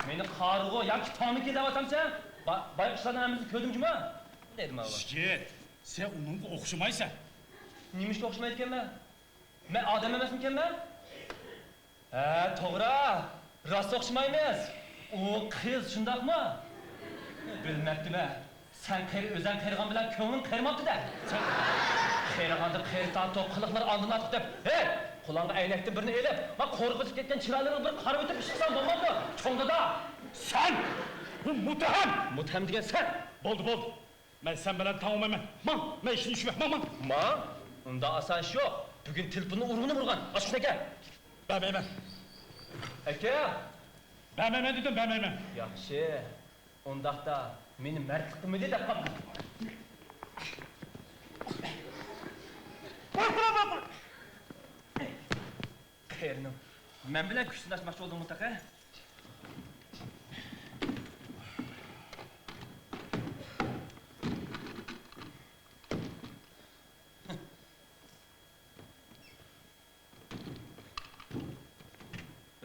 Meni qarg'u yoki tomiki deyatamsan? Bayqishlarni hammamizni ko'rdimmi? Dedim avval. Shigit, sen onunla o'xshamaysan. Nimaga o'xshamaydi ekanman? Men odam emasmikanman? Ha, to'g'ri. Rost o'xshamaymiz. U qiz shundaqmi? Bilmabdiman. Sen o'zing qirg'an bilan ko'nglim qirmabdi-da. Sen qirg'anda qirtan to'q qiliqlar oldin atib deb. Hey, qulog'iga aynakni birini elib, va qo'rqitib ketgan chiroylarini bir qarab o'tib chiqsam bo'lmadi. Cho'ngda Sen! Bu muttaham! Mutham degan sen. Bo'ldi. Men sen bilan tamomlayman. Men ishni tushmayman. Ma? Unda asan ish yo'q. Bugun telefonni urgan. Ochib aka. Bermayman. Aka. Bermayman dedim, bermayman. Yaxshi. Undaqda meni mardligimni deb qoldi. Xeyrim. Men bilan kuchlashmoqchi bo'ldim mutaqa.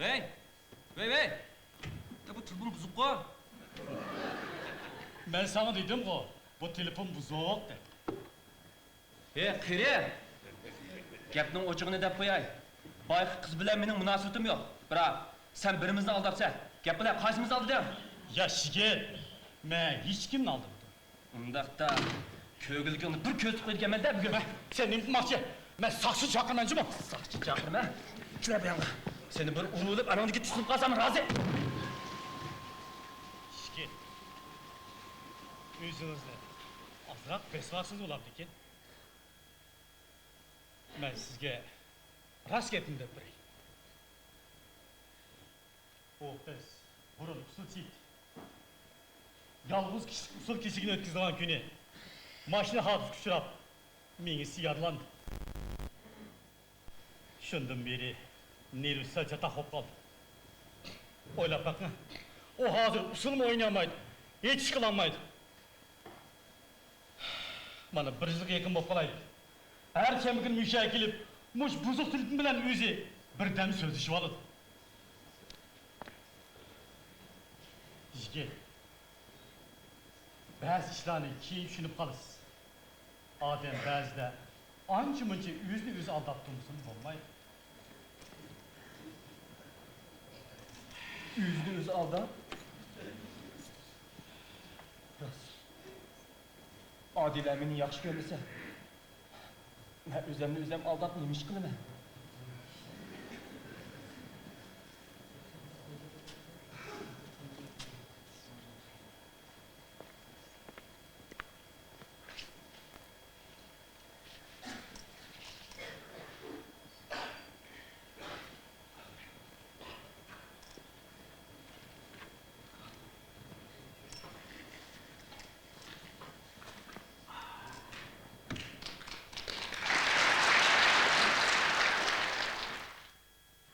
Hey! Ya bu telefon buzuk ko. Ben sana dedim ki bu telefon buzuq deb. Hey, qiri. Gapning o'chig'ini deb qo'yay. Boyqi qiz bilan mening munosabatim yo'q. Biroq sen birimizni aldabsan. Gap bilan qaysimizni alding? Ya shigit, men hech kimni aldamadim. Undaqda ko'gilgingni bir ko'z qo'yganman-da bugun. Sen nima qilmoqchi? Men saqchi chaqirmanchimi? Saqchi chaqirma. Shuna bu yoqqa. Seni bir urulib, anangga tushib qolsam rozi. Shigit. O'zingizni ozroq besvasiz bo'lardi-ki. Men sizga rost gapimni deb beray. O biz burun usulchi. Yolg'iz kishi usul kechigini o'tkazgan kuni mashina hodisa uchrab menga siyarlandi. Shundan beri nervisi chatoq qoldi. O'ylab baqma. O hozir usulni o'ynamaydi, hech ish qilolmaydi. Mana bir yilga yaqin bo'lib qolaydi. Har kim bir mushak kelib, mush buzuq telefon bilan o'zi birdan so'zlashib oladi. Yigit, ba'zi ishlarni keyin tushunib qolasiz. Odam ba'zida ancha-muncha o'zini o'zi aldab tursin bo'lmaydi. O'zini o'zi aldab. Odila meni yaxshi ko'rmasa, men o'zimni aldab nima ish qilaman?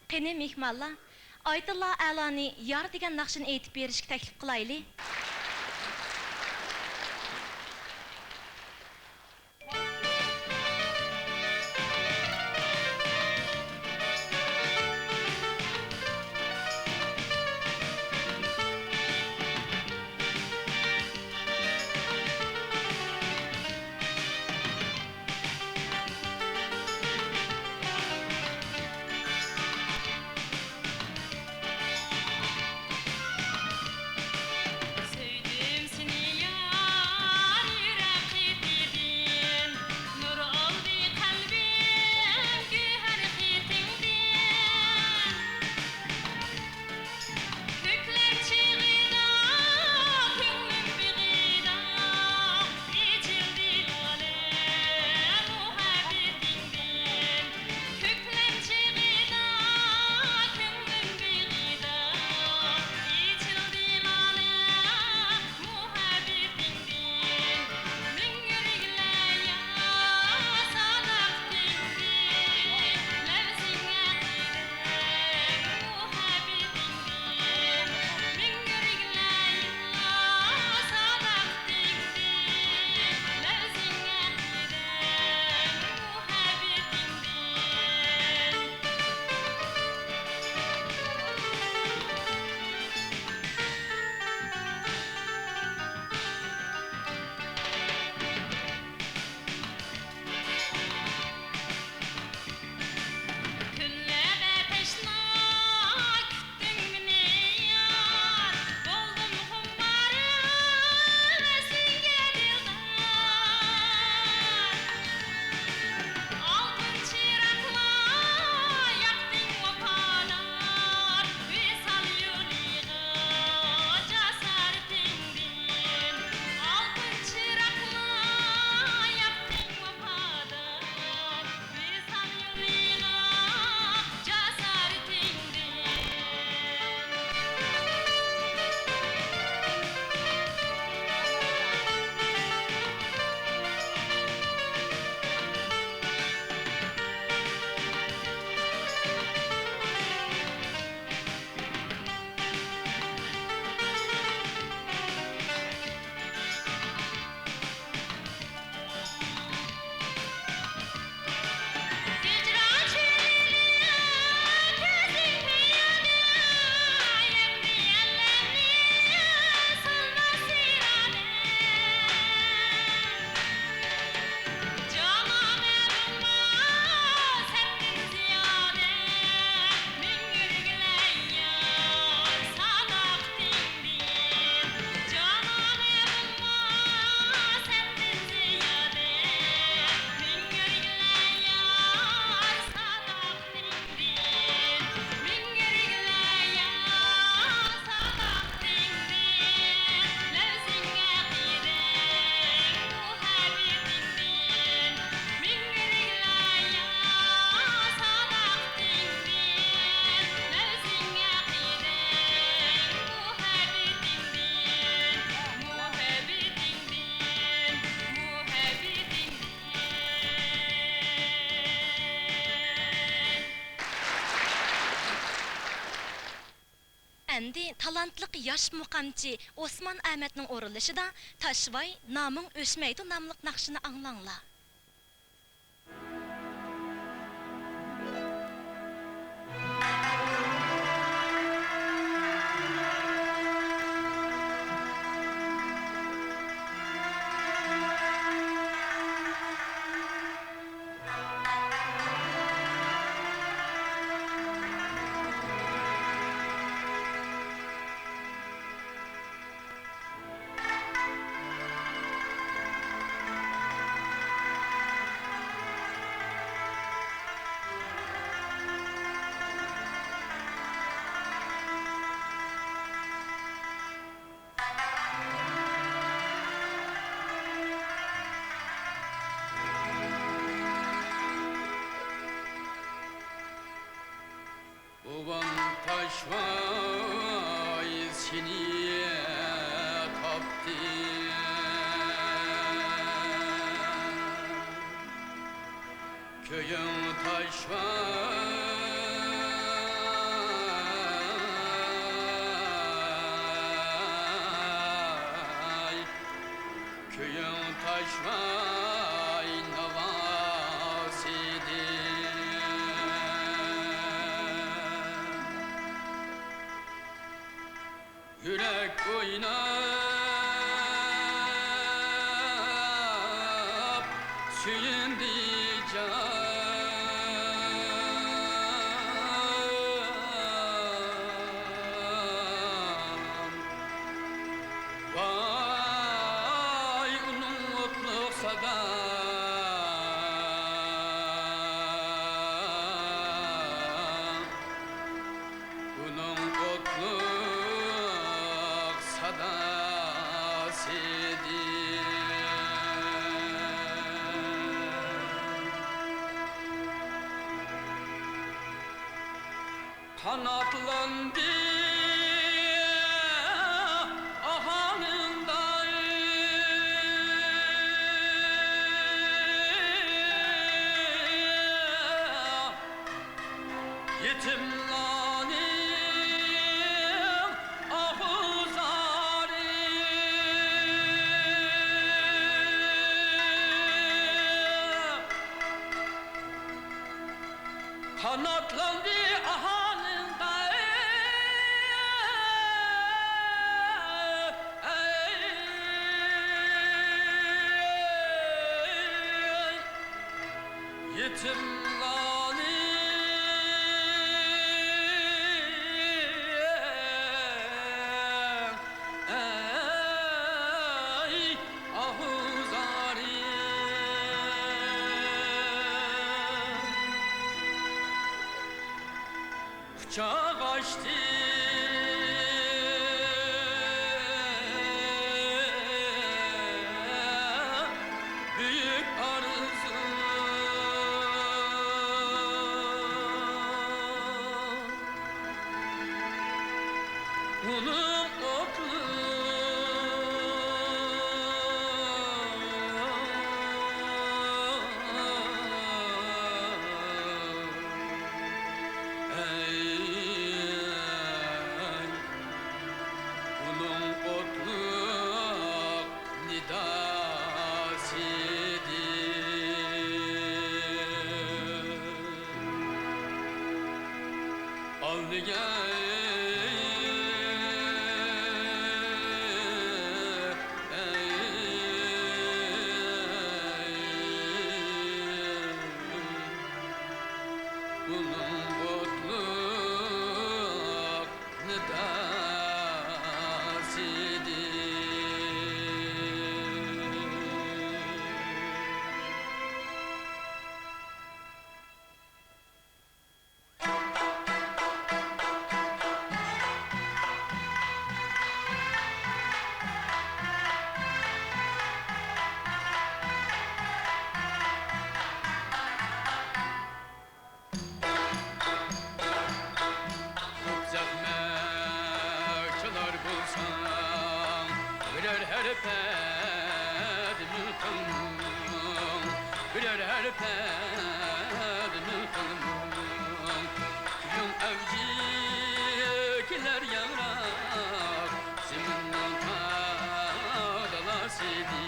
Qeni mehmonlar, Aytullo A'loni Yar degan naqshini aytib berishga taklif qilayli. Sevdim seni yar yürek edirdim Nur oldu kalbim güher hitimden Kökler çığırda könglim bir içildi lale muhabbetinden Kökler çığırda könglim bir içildi lale muhabbetinden Min yürekle ya sadak dindin Levzine giden muhabbetinden Min yürekle ya sadak dindin Levzine giden muhabbetinden Küllere teşna küttün beni yar Doldum kumları vesile dildar Altın çırakla yaktın vapalar Visal yoliga cesaretindim Altın çırakla yaktın vapalar Visal yoliga cesaretindim Hicran çölüne gözün kıyana Yendi ellerini salma sirane Canan erulma senden ziyade Min yürekle yar sadak dindin Canan erulma senden ziyade Min yürekle yar sadak dindin Min yürekle yar sadak dindin Levzine giden muhabbetinden Min yürekle yar sadak dindin Levzine giden muhabbetinden Endi talantliq yosh muqamchi Osman Ahmedning o'rinlashida Tashvay naming o'chmaydi nomliq naqshini anglanglar. Babam taşvay seni taptı Köyün taşvay köyün taşvay navasidi. Yürek oynap suyundi can. Vay unutluk sada unutluk sadasidi. Kanatlandı ahanında yetimlerin ahuzarı. Kanatlandı ahanında yetimlerin ahuzarı. Bıçak açtı büyük arzu. Bunun oklu bunun otluk nidasidir. Aldı bunun otluk zahmetçiler bulsan birer herped mülküm, birer herped mülküm. Yum evcikiler yavrak ziminin tadalasidi.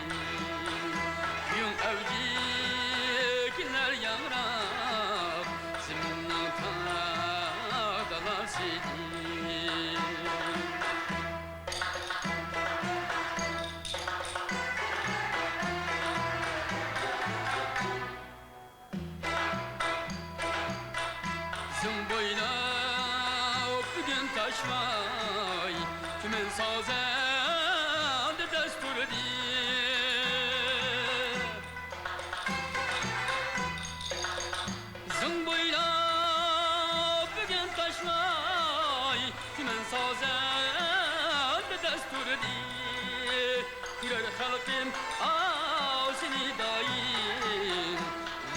Yum evcikiler yavrak ziminin tadalasidi. Boyuna bugün taşvay kimin sazende destur zın boyuna bugün taşvay kimin sazende destur Güler halkım seni dayım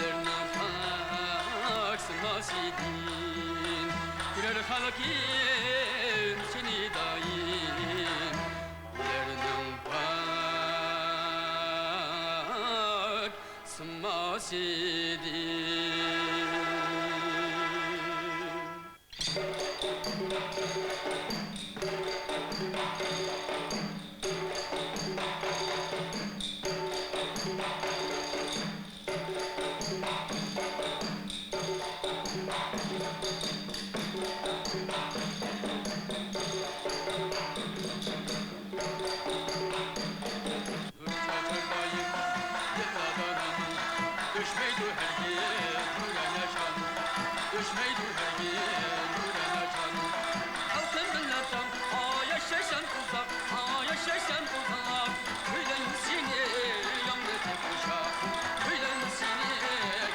lerna taksın nasidin. Güler halkım seni dayım lerna taksın nasidin. Düşmeydi hergin yüreğe can. Halkın milletten ha yaşaşan uzak, ha yaşaşan uzak. Köyden seni yandı tek kuşak, köyden seni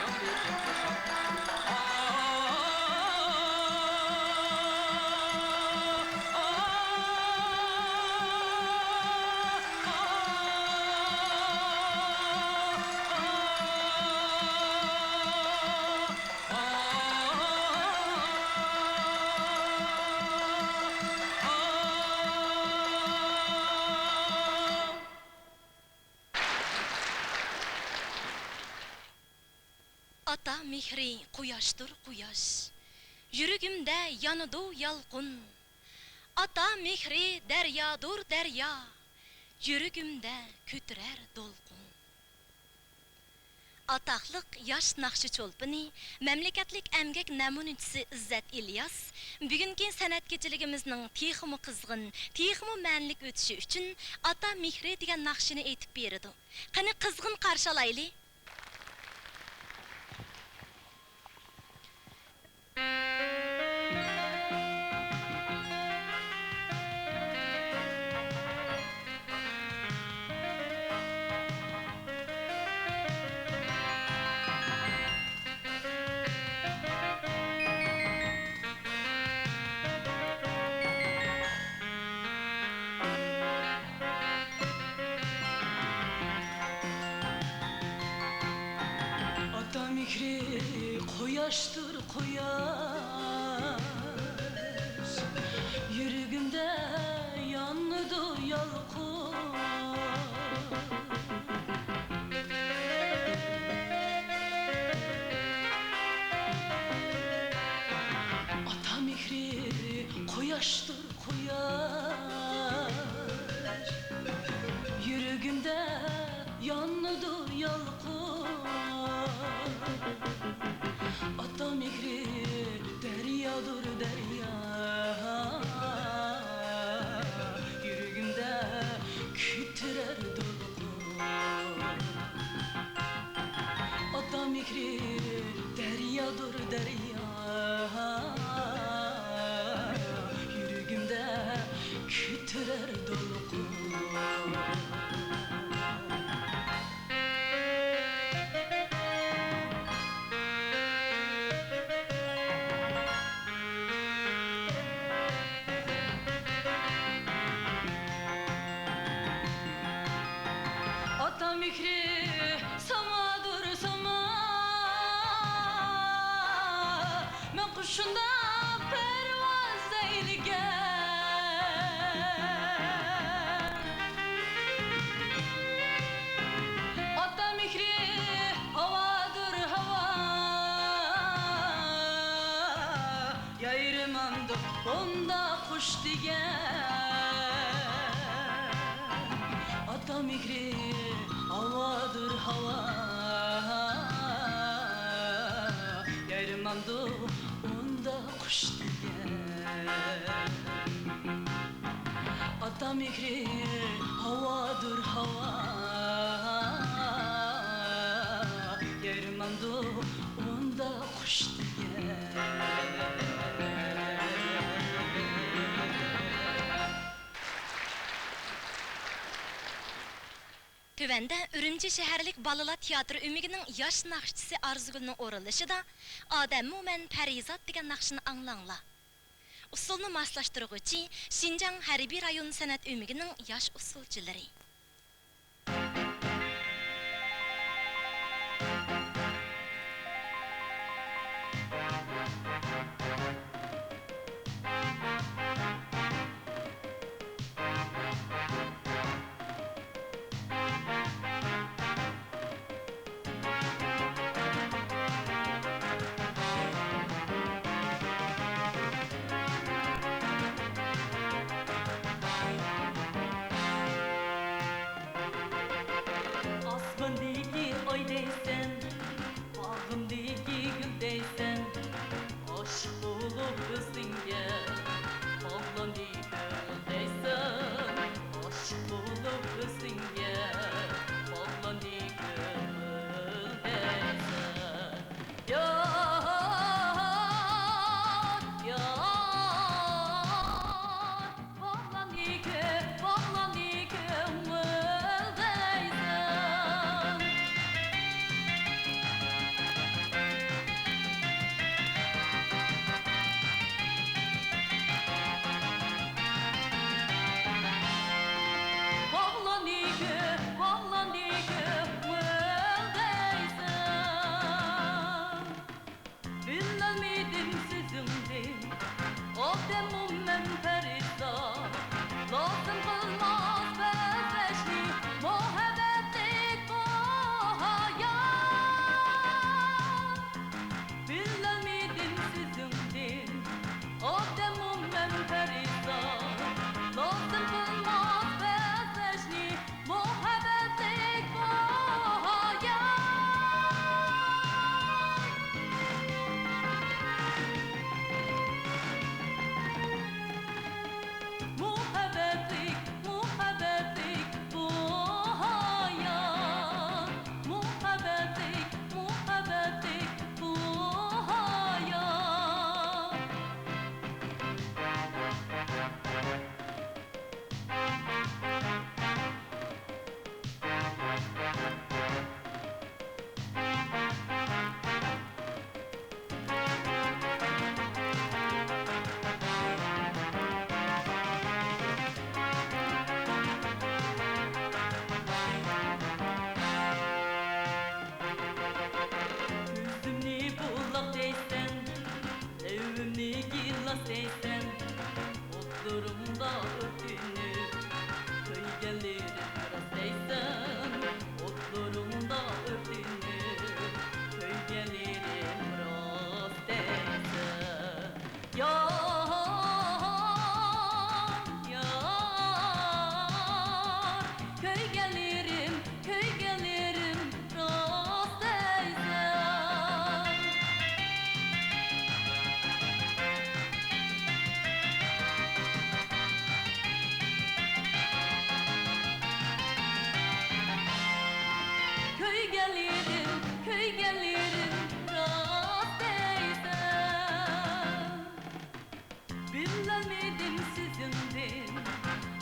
yandı tek kuşak. Ata mehri quyoshdir quyosh, yuragimda yonidi yolqin. Ata mehri daryodir daryo, yuragimda ko'tarar to'lqin. Ataqliq yosh naqshi cho'lpini, mamlakatlik emgak namunachisi Izzat İlyas bugungi san'at kechiligimizning texmi qizg'in, texmi ma'nilik o'tishi uchun Ata mehri degan naqshini aytib berdi. Qani qizg'in qarshi olaylik. Ata mihri quyoshdir quyosh, yuragimda yonidi yolqin. Ata mihri quyoshdir quyosh, yuragimda yonidi yolqin. Ata mehri deryadır derya, yüreğimde kütürer dolgun. Ata mehri deryadır derya, yüreğimde kütürer dolgun. Ata mihri samadır sama, men kuşunda pervaz eyleyen. Ata mihri havadır hava, yayırmandı onda kuş diyen. Ata mihri havadır hava, yayırmandı onda kuş diyen. Ata mihri havadır hava, yayırmandı onda kuş diyen. Tövende Ürümçi şəhərlik Balalar Teatrı ümigining yosh naqshchisi Arzugulning o'rinlashida Odam Mo'min Parizat degan naqshini anglanglar. Usulni moslashtiruvchi Xinjiang harbiy rayon san'at ümigining yosh usulchilari. deysen Otlarımda örtünür Köy gelirim rast deysen Otlarımda örtünür Köy gelirim rast deysen Yar, yar Köy gelirim rast deysen Köy gelirim rast deysen Bilmedim sizindir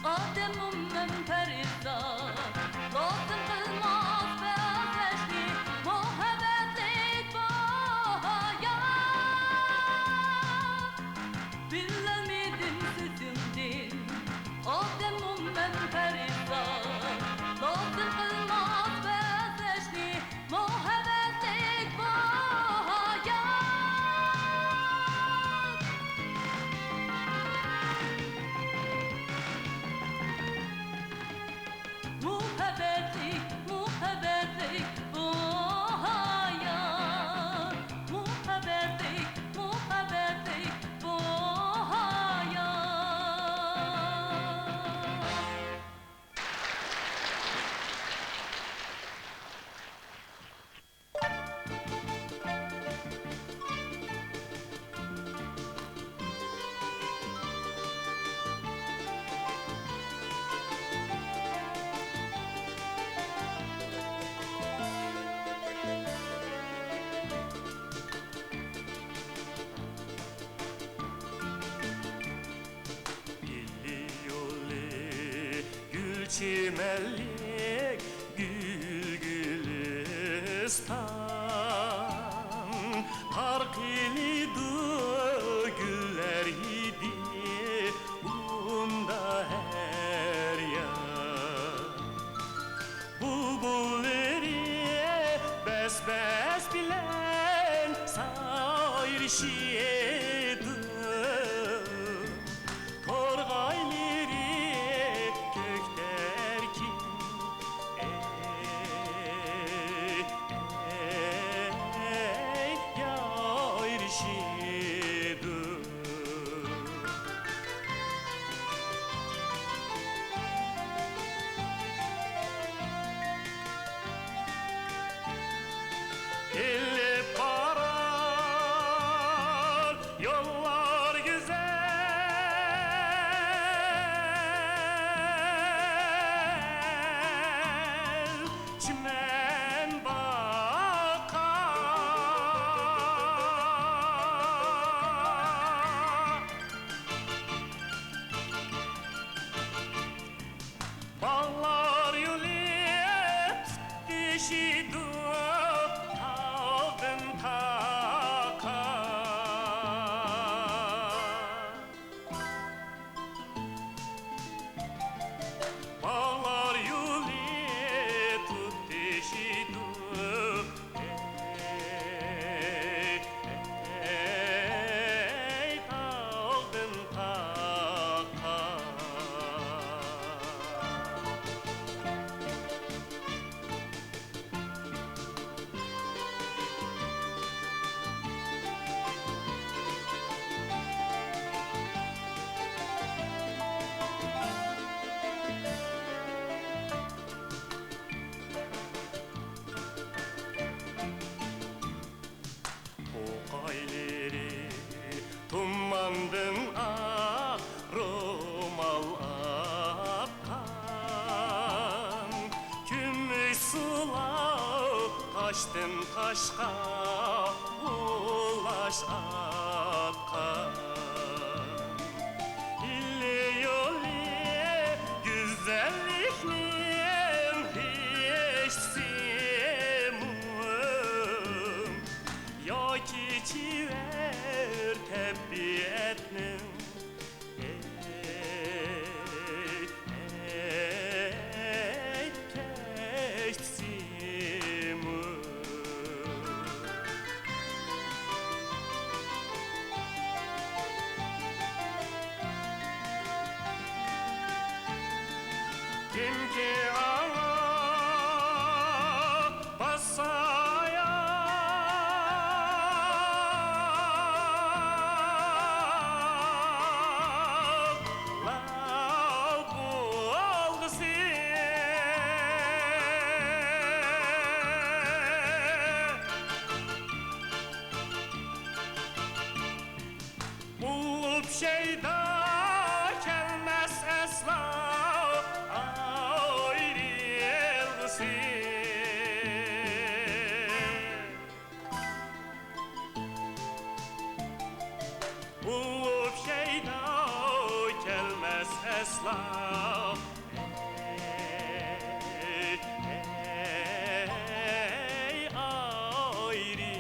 Ademim ben perizat Lazım kılmaz bezleşli Muhabbetlik bahaya Bilmedim sizindir Ademim ben perizat Lazım kılmaz bezleşli Muhabbetlik bahaya Muhabbetlik bu hayat Muhabbetlik bu hayat Yoli gül çimenlik gül gülistan Park ilidu güller idi bunda her yan Bulbulları bes bilen sayrışıydı Torgayları kökterkin yayrışıydı Elle parar yollar güzel Çimen bakar Bağlar yulip dişidu aldın takar Bağlar yulip tut dişidu aldın takar Toqayları tummandın ah romal apkan Gümüş sular kaçtın kaşka ulaş akkan İlli yoli güzelliknin hiç simum Ya keçiver təbiətnin keçsimu Kimki ana basaya la bu algısı bulup şeyda gelmez esla ayrılgısı bulup şeyda gelmez esla ey ayrılgısı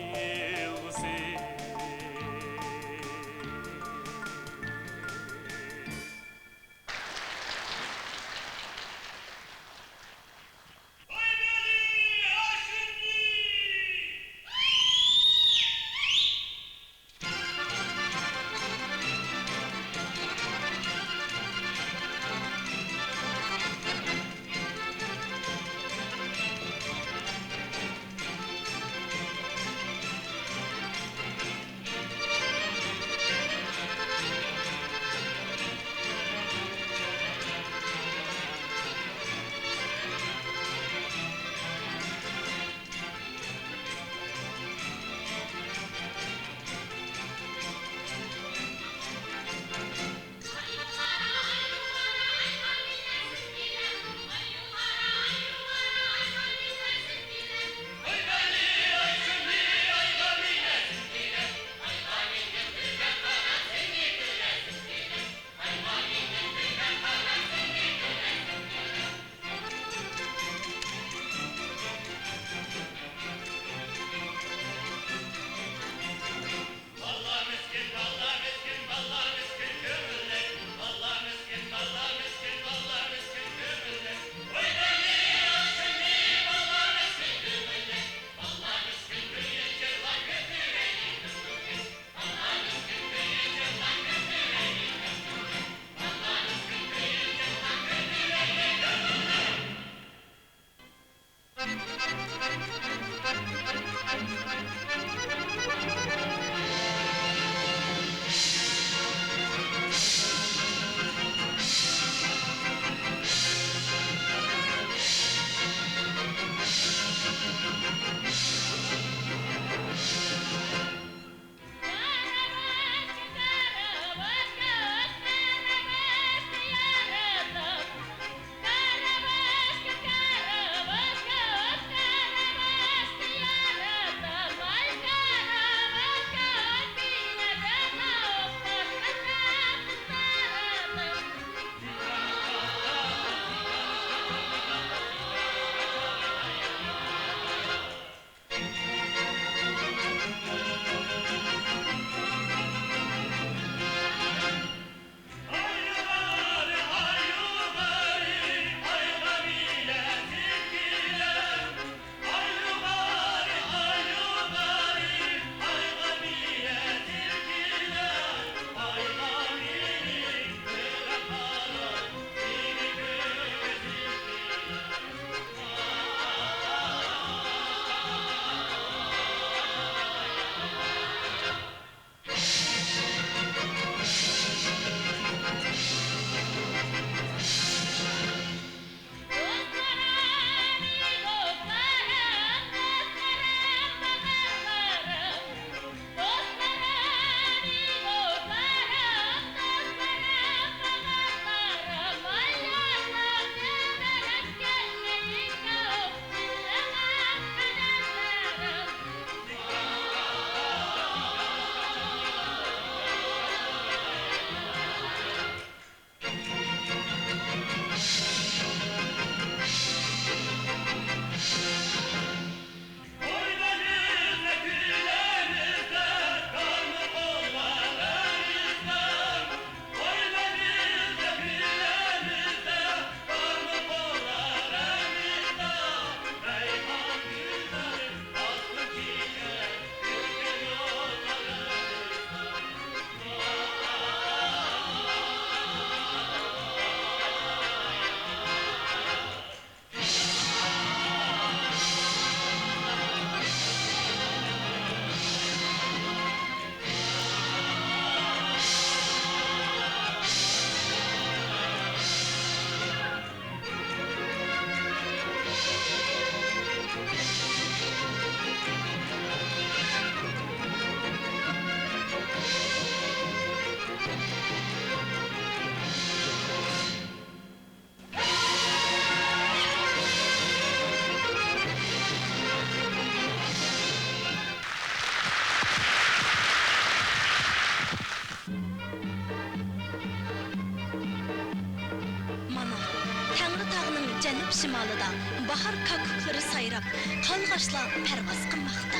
şimalıda bahar kakukları sayrap, kalgaçlar pervaz qılmaqda.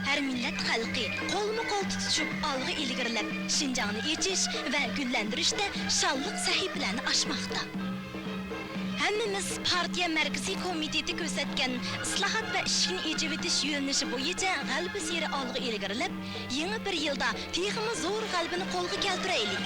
Her millet halkı kolma-qol tutuşup algı ilgirilep Şinjan'ı içiş ve güllendirişte şallık sahiplerini aşmakta. Hemmimiz partiya merkezi komiteti kösetken ıslahat ve işini icap etiş yönelişi boyunca galbi seri algı ilgirilep, yeni bir yılda tiyğimi zor galbini kolga keltireylik.